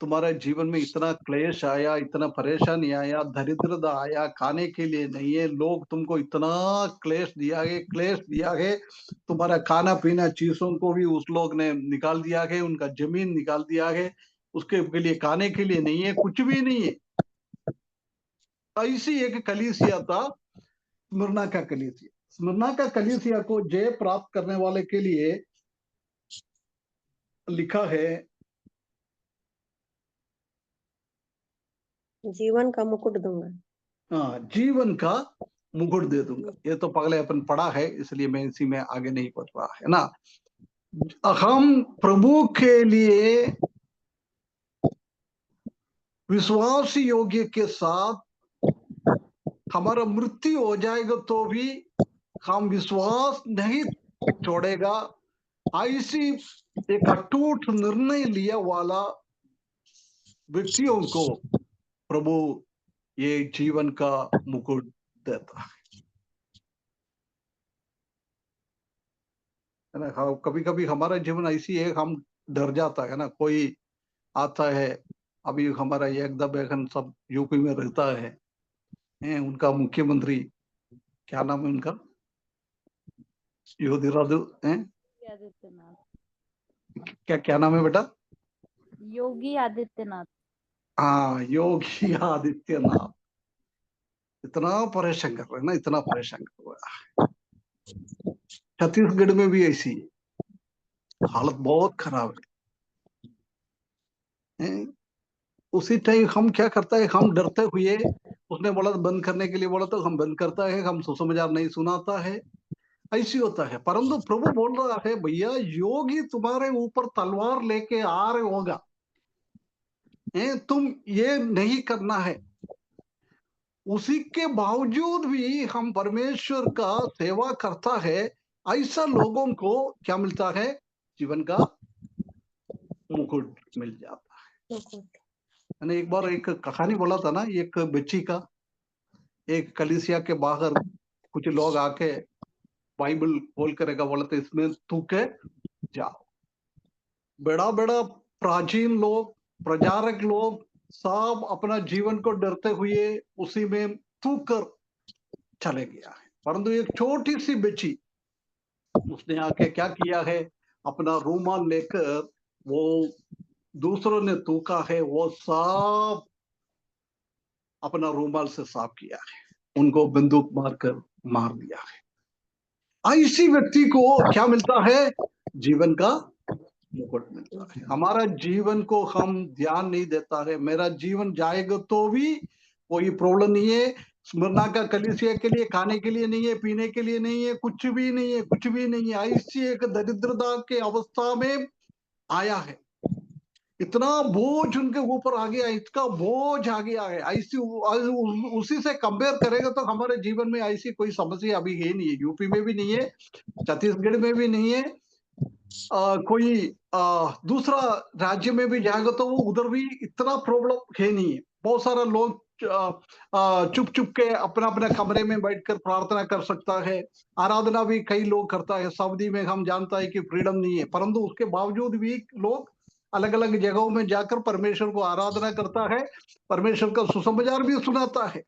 तुम्हारे जीवन में इतना क्लेश आया, इतना परेशानी आया, दरिद्रता आया, खाने के लिए नहीं है, लोग तुमको इतना क्लेश दिया है। तुम्हारा खाना पीना चीजों को भी उस लोग ने निकाल दिया है, उनका जमीन निकाल दिया है, उसके के लिए खाने के लिए नहीं है, कुछ भी नहीं है। ऐसी एक कलीसिया था स्मुरना का कलीसिया। स्मुरना का कलीसिया को जय प्राप्त करने वाले के लिए लिखा है,
जीवन का मुकुट दूंगा।
हाँ, जीवन का मुकुट दे दूंगा। ये तो पहले अपन पढ़ा है, इसलिए मैं इसी में आगे नहीं पढ़ रहा है ना। हम प्रभु के लिए विश्वास योग्य के साथ हमारा मृत्यु हो जाएगा तो भी हम विश्वास नहीं छोड़ेगा, ऐसी एक अटूट निर्णय लिया वाला व्यक्तियों को प्रभु ये जीवन का मुकुट देता है ना। कभी कभी हमारा जीवन ऐसी है, हम डर जाता है ना। कोई आता है, अभी हमारा एकदम बेगन सब यूपी में रहता है, उनका मुख्यमंत्री क्या नाम है उनका? योगी
आदित्यनाथ।
क्या नाम है बेटा?
योगी आदित्यनाथ।
हाँ, योगी आदित्यनाथ। इतना परेशान कर रहे हैं ना, इतना परेशान कर रहा है। छत्तीसगढ़ में भी ऐसी हालत बहुत खराब है। उसी टाइम हम क्या करता है, हम डरते हुए, उसने बोला बंद करने के लिए बोला तो हम बंद करता है, हम सुसमाचार नहीं सुनाता है, ऐसी होता है। परंतु प्रभु बोल रहा है, भैया योगी तुम्हारे ऊपर तलवार लेके आ रहे होगा, तुम ये नहीं करना है। उसी के बावजूद भी हम परमेश्वर का सेवा करता है, ऐसा लोगों को क्या मिलता है? जीवन का मुकुट मिल जाता है। मैंने एक बार एक कहानी बोला था ना, एक बच्ची का, एक कलीसिया के बाहर कुछ लोग आके बाइबल खोल करेगा, बोला तो इसमें थूके जाओ। बड़ा बड़ा प्राचीन लोग, प्रचारक लोग सब अपना जीवन को डरते हुए उसी में थूक कर चले गया है। परंतु एक छोटी सी बच्ची, उसने आके क्या किया है, अपना रूमाल लेकर वो दूसरों ने थूका है, वो सब अपना रूमाल से साफ किया है, उनको बंदूक मारकर मार दिया है। ऐसी व्यक्ति को क्या मिलता है? जीवन का मुकुट मिलता है। हमारा जीवन को हम ध्यान नहीं देता है, मेरा जीवन जाएगा तो भी कोई प्रॉब्लम नहीं है। स्मरणा का कलीसिया के लिए खाने के लिए नहीं है, पीने के लिए नहीं है, कुछ भी नहीं है, कुछ भी नहीं है। ऐसी एक दरिद्रता के अवस्था में आया है, इतना बोझ उनके ऊपर आ गया, इसका बोझ आ गया है। ऐसी उसी से कंपेयर करेगा तो हमारे जीवन में ऐसी कोई समस्या अभी है नहीं है, यूपी में भी नहीं है, छत्तीसगढ़ में भी नहीं है, कोई दूसरा राज्य में भी जाएगा तो वो उधर भी इतना प्रॉब्लम है नहीं है। बहुत सारा लोग चुप चुप के अपना अपना कमरे में बैठकर प्रार्थना कर सकता है, आराधना भी कई लोग करता है। सऊदी में हम जानता है कि फ्रीडम नहीं है, परंतु उसके बावजूद भी लोग अलग अलग जगहों में जाकर परमेश्वर को आराधना करता है, परमेश्वर का सुसमाचार भी सुनाता है।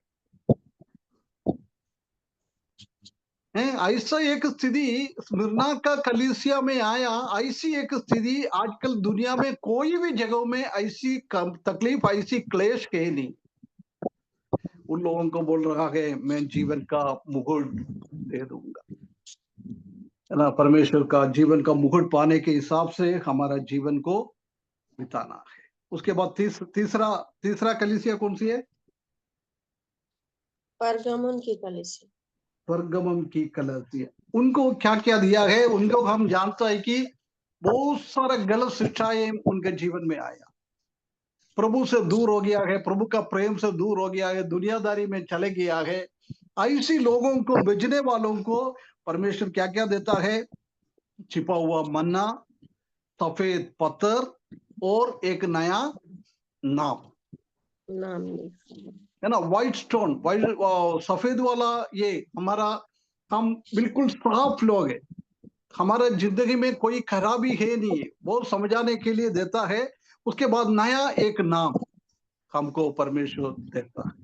है। ऐसा एक स्थिति स्मिर्ना का कलीसिया में आया। ऐसी एक स्थिति आजकल दुनिया में कोई भी जगह में ऐसी तकलीफ, ऐसी क्लेश है नहीं। उन लोगों को बोल रहा है मैं जीवन का मुकुट दे दूंगा, है ना। परमेश्वर का जीवन का मुकुट पाने के हिसाब से हमारा जीवन को बिताना है। उसके बाद तीसरा कलीसिया कौन सी है?
परगमन की कलीसिया।
परगमन की कलीसिया। उनको क्या क्या दिया है? उनको हम जानता है कि बहुत सारा गलत शिक्षाएं उनके जीवन में आया। प्रभु से दूर हो गया है, प्रभु का प्रेम से दूर हो गया है, दुनियादारी में चले गया है। ऐसी लोगों को, बेचने वालों को परमेश्वर क्या क्या देता है? छिपा हुआ मन्ना, सफेद पत्थर और एक नया नाम,
नाम
है ना। व्हाइट स्टोन, सफेद वाला, ये हमारा, हम बिल्कुल साफ लोग है। हमारे जिंदगी में कोई खराबी है नहीं है, वो समझाने के लिए देता है। उसके बाद नया एक नाम हमको परमेश्वर देता है,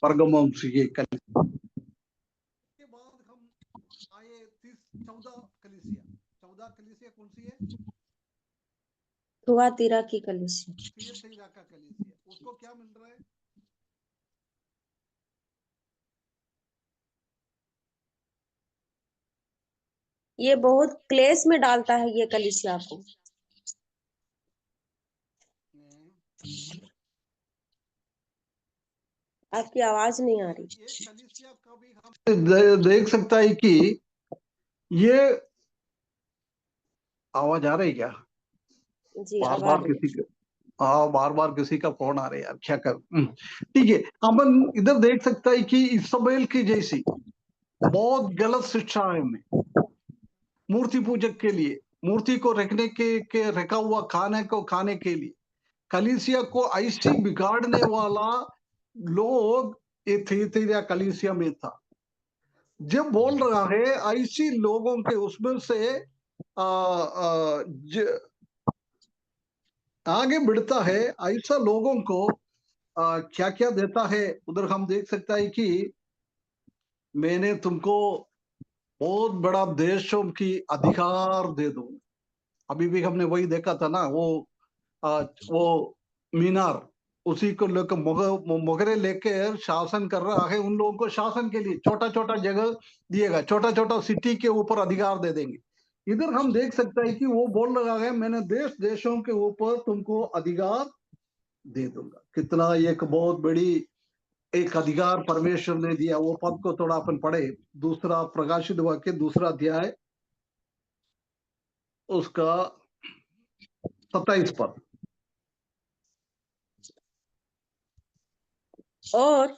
परगमन से ये कलीसिया। उसके बाद हम आए 14 कलीसिया कौन सी है?
थुआतीरा की कलीसिया।
थियतैरा का कलीसिया। उसको क्या मिल रहा है?
ये बहुत क्लेश में डालता है ये कलीसिया को। आपकी आवाज नहीं आ रही।
ये कलीसिया का भी हम देख सकता है कि ये आवाज आ रही क्या?
जी
बार
अब आ
बार
रही है।
किसी का, हाँ, बार बार किसी का फोन आ रहा है यार, क्या कर। ठीक है, अपन इधर देख सकता है कि इस्राएल की जैसी बहुत गलत शिक्षाएं में, मूर्ति पूजक के लिए, मूर्ति को रखने के रखा हुआ खाने को खाने के लिए कलीसिया को ऐसी बिगाड़ने वाला लोग ये थियतैरा कलीसिया में था। जब बोल रहा है ऐसी लोगों के उसमें से आगे बढ़ता है, ऐसा लोगों को क्या क्या देता है उधर हम देख सकता है कि मैंने तुमको बहुत बड़ा देशों की अधिकार दे दूं। अभी भी हमने वही देखा था ना, वो मीनार, उसी को लेकर मोगरे लेकर शासन कर रहा है। उन लोगों को शासन के लिए छोटा छोटा जगह दिएगा, छोटा छोटा सिटी के ऊपर अधिकार दे देंगे। इधर हम देख सकते हैं कि वो बोल रहा है मैंने देशों के ऊपर तुमको अधिकार दे दूंगा। कितना एक बहुत बड़ी एक अधिकार परमेश्वर ने दिया। वो पद को थोड़ा अपन पढ़े, दूसरा प्रकाशित वाक्य, दूसरा अध्याय, उसका 27 पद।
और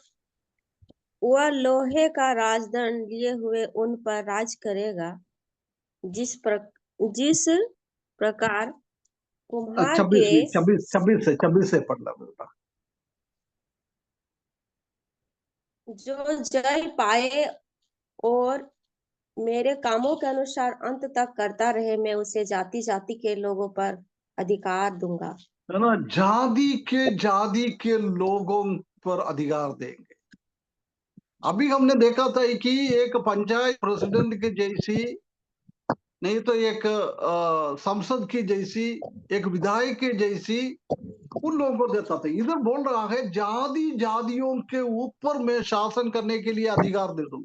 वह लोहे का राजदंड लिए हुए उन पर राज करेगा, जिस प्रकार कुम्हार के
26 से पढ़ना बेटा।
जो जय पाए और मेरे कामों के अनुसार अंत तक करता रहे, मैं उसे जाति जाति के लोगों पर अधिकार दूंगा।
है ना, जाति के लोगों पर अधिकार देंगे। अभी हमने देखा था कि एक पंचायत प्रेसिडेंट के जैसी, नहीं तो एक संसद की जैसी, एक विधायक के जैसी उन लोगों को देता था। इधर बोल रहा है जातियों के ऊपर मैं शासन करने के लिए अधिकार दे दूं।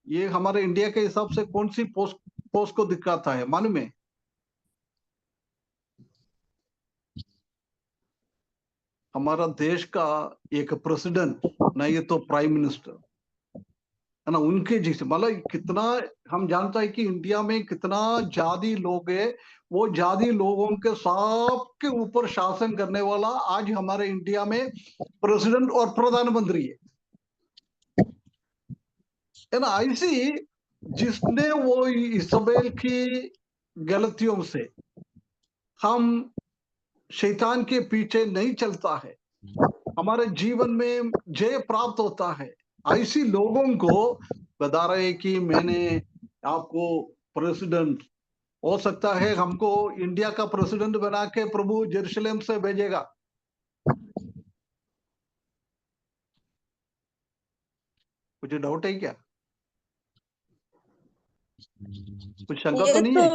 ये हमारे इंडिया के हिसाब से कौन सी पोस्ट को दिखाता है मालूम है? हमारा देश का एक प्रेसिडेंट, नहीं तो प्राइम मिनिस्टर, है ना, उनके जैसे। मतलब कितना हम जानता है कि इंडिया में कितना जाति लोग है, वो जाति लोगों के सबके ऊपर शासन करने वाला आज हमारे इंडिया में प्रेसिडेंट और प्रधानमंत्री है ना। ऐसी जिसने वो इस्राएल की गलतियों से हम शैतान के पीछे नहीं चलता है, हमारे जीवन में जय प्राप्त होता है, ऐसी लोगों को बता रहे कि मैंने आपको प्रेसिडेंट, हो सकता है हमको इंडिया का प्रेसिडेंट बना के प्रभु जेरूशलेम से भेजेगा। कुछ डाउट है क्या? कुछ शंका
ये
तो नहीं है?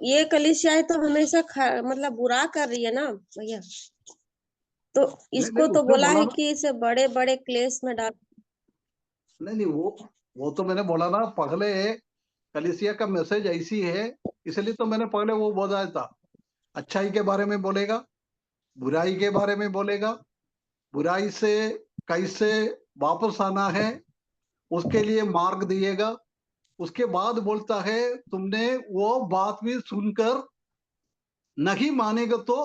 ये कलीसियाएं तो हमेशा मतलब बुरा कर रही है ना भैया, तो
नहीं
इसको तो
उसने
बोला
बोला
है
ना,
कि इसे बड़े बड़े क्लेश में डाल।
नहीं वो तो मैंने बोला ना पहले, कलीसिया का मैसेज ऐसी है, इसलिए तो मैंने पहले वो बताया था। अच्छाई के बारे में बोलेगा, बुराई के बारे में बोलेगा, बुराई से कैसे वापस आना है उसके लिए मार्ग दिएगा। उसके बाद बोलता है तुमने वो बात भी सुनकर नहीं मानेगा तो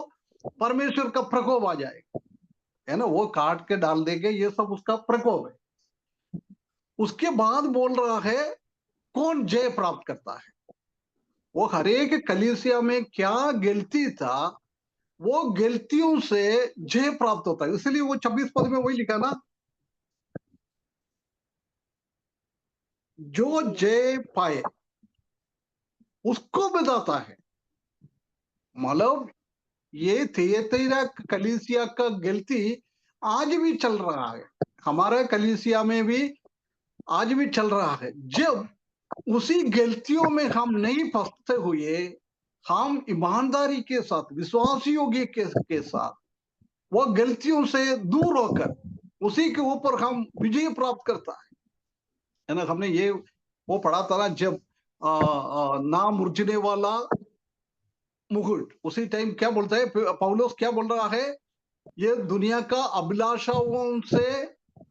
परमेश्वर का प्रकोप आ जाएगा, है ना, वो काट के डाल देंगे, ये सब उसका प्रकोप है। उसके बाद बोल रहा है कौन जय प्राप्त करता है। वो हरेक कलीसिया में क्या गलती था, वो गलतियों से जय प्राप्त होता है। इसलिए वो 26 पद में वही लिखा ना, जो जय पाए उसको बताता है। मतलब ये थिएटेरा कलीसिया का गलती आज भी चल रहा है, हमारे कलीसिया में भी आज भी चल रहा है। जब उसी गलतियों में हम नहीं फंसते हुए, हम ईमानदारी के साथ, विश्वासियों के साथ वो गलतियों से दूर होकर उसी के ऊपर हम विजय प्राप्त करता है ना। हमने ये वो पढ़ा था ना, जब ना मुरझने वाला मुकुट, उसी टाइम क्या बोलता है पौलुस, क्या बोल रहा है, ये दुनिया का अभिलाषाओं से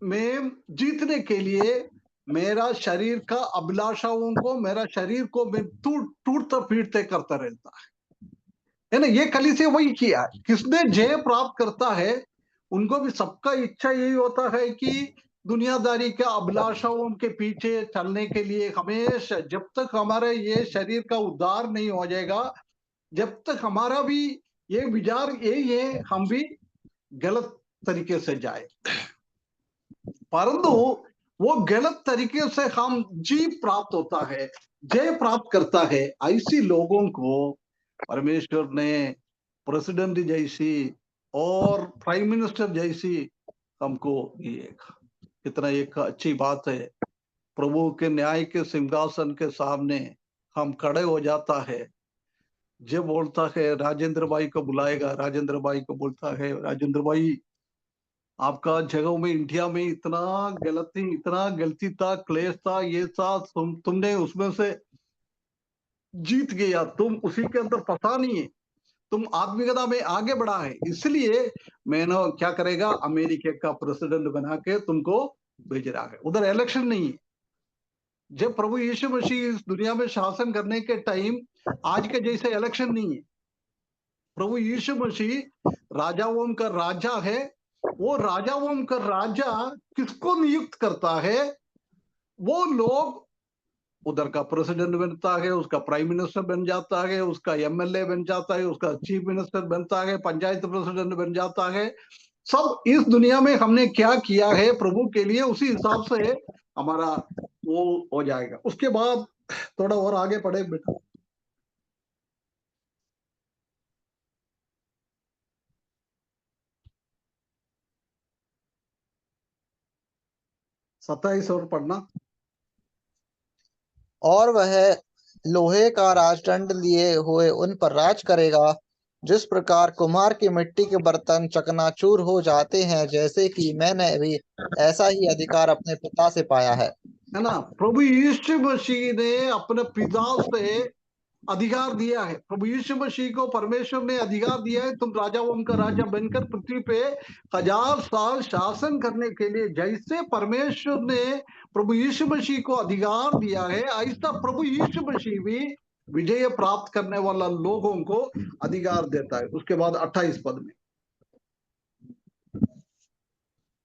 मैं जीतने के लिए मेरा शरीर का अभिलाषाओं को, मेरा शरीर को मैं टूटता पीटते करता रहता है ना। ये कलीसिया वही किया है। किसने जय प्राप्त करता है, उनको भी सबका इच्छा यही होता है कि दुनियादारी के अभिलाषाओं के पीछे चलने के लिए हमेशा, जब तक हमारे ये शरीर का उद्धार नहीं हो जाएगा, जब तक हमारा भी ये विचार यही है, हम भी गलत तरीके से जाए। परंतु वो गलत तरीके से हम जीत प्राप्त होता है, जय प्राप्त करता है। ऐसी लोगों को परमेश्वर ने प्रेसिडेंट जैसी और प्राइम मिनिस्टर जैसी हमको दिएगा। कितना एक अच्छी बात है, प्रभु के न्याय के सिंहासन के सामने हम खड़े हो जाता है। जब बोलता है राजेंद्र भाई को बुलाएगा, राजेंद्र भाई को बोलता है राजेंद्र भाई आपका जगह में इंडिया में इतना गलती था, क्लेश था, ये था, तुमने उसमें से जीत गया, तुम उसी के अंदर फंसा नहीं है, तुम आत्मिकता में आगे बढ़ा है, इसलिए मैंने क्या करेगा, अमेरिका का प्रेसिडेंट बना के तुमको भेज रहा है। उधर इलेक्शन नहीं है। जब प्रभु यीशु मसीह इस दुनिया में शासन करने के टाइम आज के जैसे इलेक्शन नहीं है। प्रभु यीशु मसीह राजाओं का राजा है। वो राजाओं का राजा किसको नियुक्त करता है, वो लोग उधर का प्रेसिडेंट बनता है, उसका प्राइम मिनिस्टर बन जाता है, उसका एमएलए बन जाता है, उसका चीफ मिनिस्टर बनता है, पंचायत प्रेसिडेंट बन जाता है। सब इस दुनिया में हमने क्या किया है प्रभु के लिए, उसी हिसाब से हमारा वो हो जाएगा। उसके बाद थोड़ा और आगे पढ़े बेटा। सत्ताईस और पढ़ना।
और वह लोहे का राजदंड लिए हुए उन पर राज करेगा, जिस प्रकार कुम्हार की मिट्टी के बर्तन चकनाचूर हो जाते हैं, जैसे कि मैंने भी ऐसा ही अधिकार अपने पिता से पाया है
ना। प्रभु यीशु मसीह ने अपने पिता से अधिकार दिया है। प्रभु यीशु मसीह को परमेश्वर ने अधिकार दिया है, तुम राजाओं का राजा बनकर पृथ्वी पे 1000 साल शासन करने के लिए। जैसे परमेश्वर ने प्रभु यीशु मसीह को अधिकार दिया है, ऐसा प्रभु यीशु मसीह भी विजय प्राप्त करने वाला लोगों को अधिकार देता है। उसके बाद 28 पद में,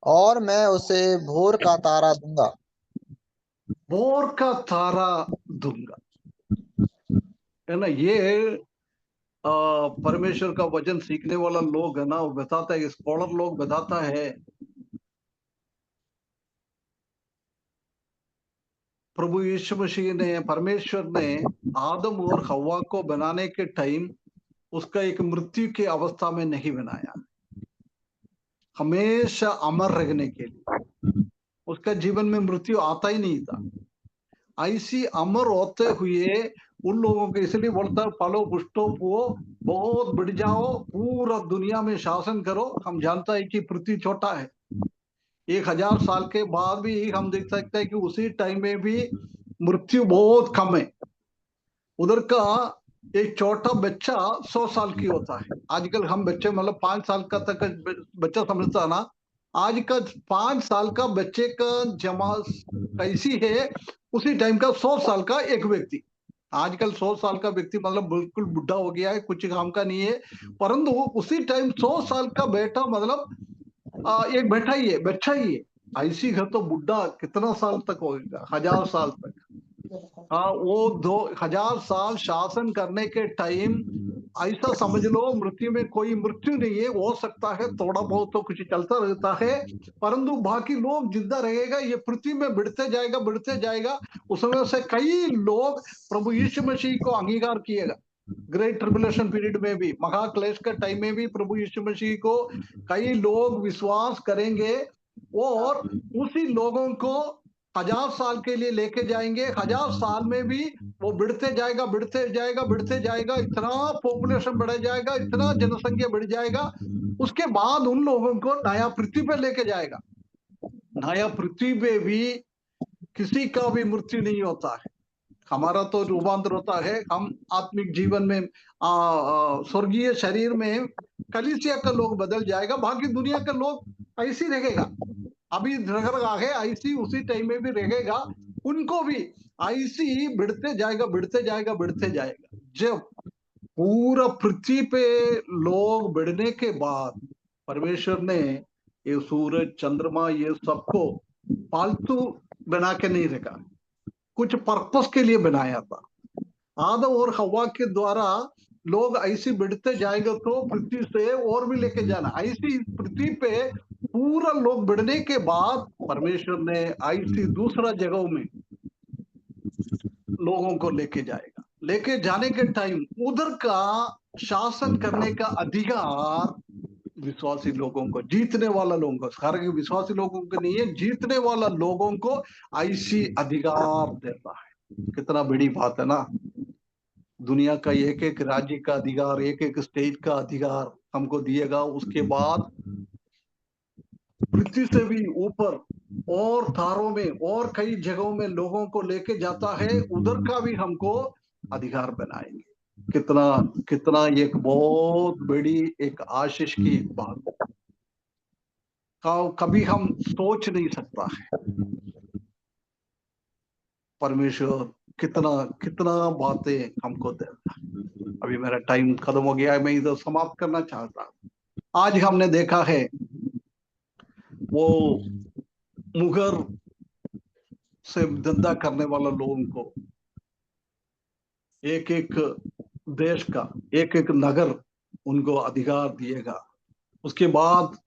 और मैं उसे भोर का तारा दूंगा।
भोर का तारा दूंगा, है ना। ये परमेश्वर का वचन सीखने वाला लोग है ना, वो बताता है, स्कॉलर लोग बताता है, प्रभु यीशु मसीह ने, परमेश्वर ने आदम और हव्वा को बनाने के टाइम उसका एक मृत्यु की अवस्था में नहीं बनाया। हमेशा अमर रहने के लिए। उसका जीवन में मृत्यु आता ही नहीं था। ऐसी अमर होते हुए उन लोगों को इसलिए बोलता है फलो पुष्टो पुओ, बहुत बढ़ जाओ, पूरा दुनिया में शासन करो। हम जानता है कि पृथ्वी छोटा है, 1000 साल के बाद भी हम देख सकते हैं कि उसी टाइम में भी मृत्यु बहुत कम है। उधर का एक छोटा बच्चा 100 साल की होता है। आजकल हम बच्चे मतलब 5 साल का तक बच्चा समझता ना, आज का 5 साल का बच्चे का जमा कैसी है, उसी टाइम का 100 साल का एक व्यक्ति। आजकल 100 साल का व्यक्ति मतलब बिल्कुल बुढ़ा हो गया है, कुछ काम का नहीं है, परंतु उसी टाइम 100 साल का बेटा मतलब एक बेटा ही है, बच्चा ही है। ऐसी है तो बुढ़ा कितना साल तक होगा, 1000 साल तक। हाँ, वो 2000 साल शासन करने के टाइम ऐसा समझ लो मृत्यु में कोई मृत्यु नहीं है। हो सकता है थोड़ा बहुत तो कुछ चलता रहता है, परंतु बाकी लोग जिंदा रहेगा। ये पृथ्वी में बढ़ते जाएगा बढ़ते जाएगा। उसमें से कई लोग प्रभु यीशु मसीह को अंगीकार किएगा। ग्रेट ट्रिबुलेशन पीरियड में भी, महाक्लेश के टाइम में भी प्रभु यीशु मसीह को कई लोग विश्वास करेंगे और उसी लोगों को 1000 साल के लिए लेके जाएंगे। 1000 साल में भी वो बढ़ते जाएगा बढ़ते जाएगा बढ़ते जाएगा, इतना पॉपुलेशन बढ़ जाएगा, इतना जनसंख्या बढ़ जाएगा। उसके बाद उन लोगों को नया पृथ्वी पे लेके जाएगा। नया पृथ्वी पे भी किसी का भी मृत्यु नहीं होता है। हमारा तो रूपांतर होता है, हम आत्मिक जीवन में स्वर्गीय शरीर में कलीसिया का लोग बदल जाएगा, बाकी दुनिया के लोग ऐसी रहेगा। अभी रह रहा है ऐसी, उसी टाइम में भी रहेगा, उनको भी ऐसी बढ़ते जाएगा बढ़ते जाएगा बढ़ते जाएगा। जब पूरा पृथ्वी पे लोग बढ़ने के बाद परमेश्वर ने ये सूरज चंद्रमा ये सबको पालतू बना के नहीं रखा, कुछ पर्पस के लिए बनाया था। आदम और हवा के द्वारा लोग ऐसे बढ़ते जाएगा तो पृथ्वी से और भी लेके जाना। ऐसी पृथ्वी पे पूरा लोग बढ़ने के बाद परमेश्वर ने ऐसी दूसरा जगहों में लोगों को लेके जाएगा। लेके जाने के टाइम उधर का शासन करने का अधिकार विश्वासी लोगों को, जीतने वाला लोगों को, सारे विश्वासी लोगों को नहीं है, जीतने वाला लोगों को ऐसी अधिकार देता है। कितना बड़ी बात है ना। दुनिया का एक एक राज्य का अधिकार, एक एक स्टेट का अधिकार हमको दिएगा। उसके बाद पृथ्वी से भी ऊपर और तारों में और कई जगहों में लोगों को लेके जाता है, उधर का भी हमको अधिकार बनाएंगे। कितना कितना एक बहुत बड़ी एक आशीष की बात, कभी हम सोच नहीं सकता है। परमेश्वर कितना कितना बातें हमको देता है। अभी मेरा टाइम खत्म हो गया है, मैं इधर समाप्त करना चाहता हूँ। आज हमने देखा है वो मुगर से धंधा करने वाला लोगों को एक एक देश का एक एक नगर उनको अधिकार दिएगा। उसके बाद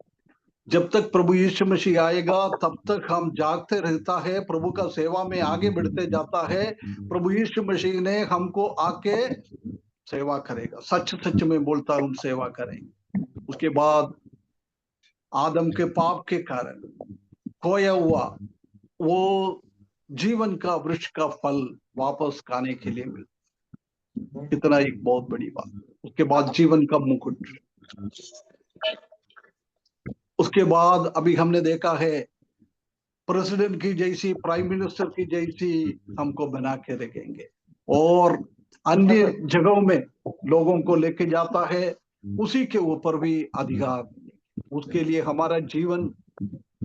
जब तक प्रभु यीशु मसीह आएगा तब तक हम जागते रहता है, प्रभु का सेवा में आगे बढ़ते जाता है। प्रभु यीशु मसीह ने हमको आके सेवा करेगा, सच सच में बोलता हूं, सेवा करेंगे। उसके बाद आदम के पाप के कारण खोया हुआ वो जीवन का वृक्ष का फल वापस खाने के लिए मिलता, कितना एक बहुत बड़ी बात। उसके बाद जीवन का मुकुट। उसके बाद अभी हमने देखा है प्रेसिडेंट की जैसी, प्राइम मिनिस्टर की जैसी हमको बना के रखेंगे और अन्य जगहों में लोगों को लेके जाता है, उसी के ऊपर भी अधिकार। उसके लिए हमारा जीवन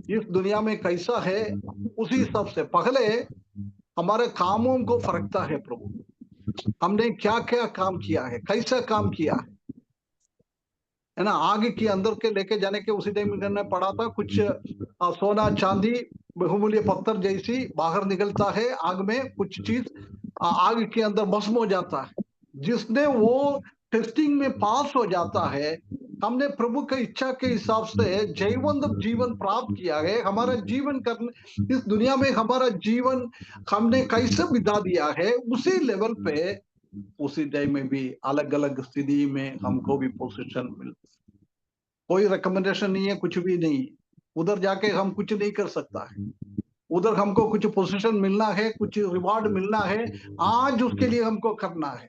इस दुनिया में कैसा है उसी हिसाब से पहले हमारे कामों को फरकता है प्रभु। हमने क्या क्या काम किया है, कैसा काम किया है ना। आग के अंदर के लेके जाने के उसी टाइम में पड़ा था, कुछ सोना चांदी बहुमूल्य पत्थर जैसी बाहर निकलता है आग में, कुछ चीज आग के अंदर भस्म हो जाता है। जिसने वो टेस्टिंग में पास हो जाता है, हमने प्रभु की इच्छा के हिसाब से जैवंत जीवन प्राप्त किया है। हमारा जीवन करने इस दुनिया में हमारा जीवन हमने कैसे बिता दिया है, उसी लेवल पे उसी टाइम में भी अलग अलग स्थिति में हमको भी पोजीशन मिलती। कोई रिकमेंडेशन नहीं है, कुछ भी नहीं है। उधर जाके हम कुछ नहीं कर सकता है। उधर हमको कुछ पोजीशन मिलना है, कुछ रिवार्ड मिलना है, आज उसके लिए हमको करना है।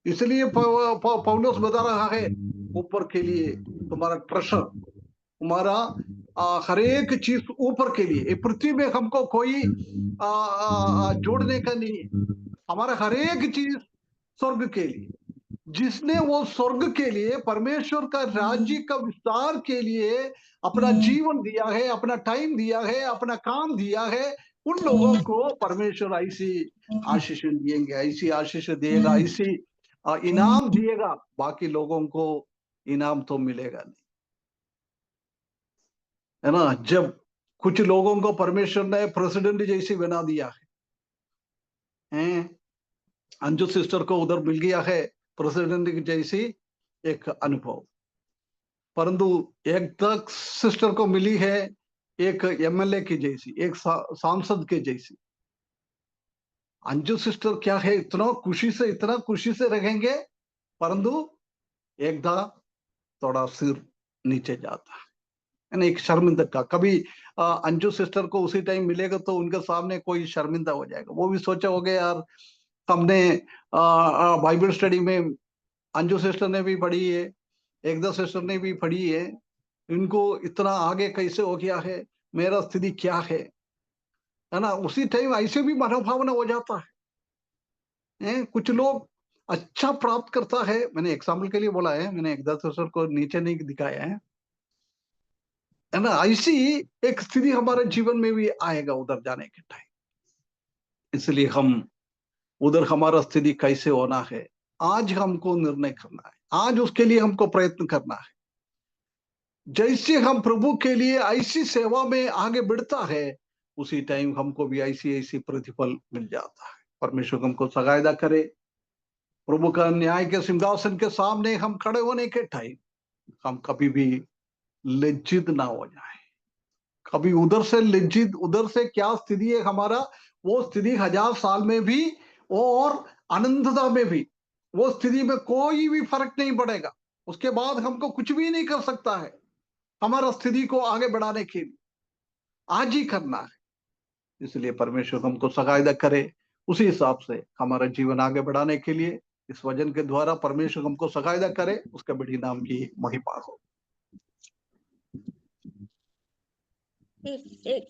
इसलिए पौलुस बता रहा है, ऊपर के लिए तुम्हारा ट्रेजर, तुम्हारा हर एक चीज ऊपर के लिए। पृथ्वी में हमको कोई जोड़ने का नहीं है। हमारा हर एक चीज स्वर्ग के लिए। जिसने वो स्वर्ग के लिए, परमेश्वर का राज्य का विस्तार के लिए अपना जीवन दिया है, अपना टाइम दिया है, अपना काम दिया है, उन लोगों को परमेश्वर ऐसी आशीष देंगे, ऐसी आशीष देगा, ऐसी इनाम दिएगा। बाकी लोगों को इनाम तो मिलेगा नहीं, है ना। जब कुछ लोगों को परमेश्वर ने प्रेसिडेंट जैसे बना दिया है, अंजू सिस्टर को उधर मिल गया है प्रेसिडेंट की जैसी एक अनुभव, परंतु एक तक सिस्टर को मिली है एक एमएलए की जैसी, एक सांसद के जैसी। अंजू सिस्टर क्या है, इतना खुशी से रहेंगे, परंतु एकदा थोड़ा सिर नीचे जाता है ना, एक शर्मिंदा का। कभी अंजू सिस्टर को उसी टाइम मिलेगा तो उनके सामने कोई शर्मिंदा हो जाएगा। वो भी सोचा होगा, यार हमने बाइबल स्टडी में अंजू सिस्टर ने भी पढ़ी है, एकदा सिस्टर ने भी पढ़ी है, इनको इतना आगे कैसे हो गया है, मेरा स्थिति क्या है ना। उसी टाइम ऐसे भी मनोभावना हो जाता है। कुछ लोग अच्छा प्राप्त करता है, मैंने एग्जाम्पल के लिए बोला है, मैंने एकदा सिस्टर को नीचे नहीं दिखाया है ना। ऐसी एक स्थिति हमारे जीवन में भी आएगा उधर जाने के टाइम। इसलिए हम उधर हमारा स्थिति कैसे होना है, आज हमको निर्णय करना है, आज उसके लिए हमको प्रयत्न करना है। जैसे हम प्रभु के लिए ऐसी सेवा में आगे बढ़ता है, उसी टाइम हमको भी ऐसी प्रतिफल मिल जाता है। परमेश्वर हमको सहायता करे। प्रभु का न्याय के सिंहासन के सामने हम खड़े होने के टाइम हम कभी भी लज्जित ना हो जाए। कभी उधर से लज्जित, उधर से क्या स्थिति है हमारा, वो स्थिति 1000 साल में भी और अनंतता में भी, वो स्थिति में कोई भी फर्क नहीं पड़ेगा। उसके बाद हमको कुछ भी नहीं कर सकता है। हमारा स्थिति को आगे बढ़ाने के लिए आज ही करना है। इसलिए परमेश्वर हमको सहायता करे, उसी हिसाब से हमारा जीवन आगे बढ़ाने के लिए इस वचन के द्वारा परमेश्वर हमको सहायता करे। उसके बड़ी नाम की महिमा हो।
एक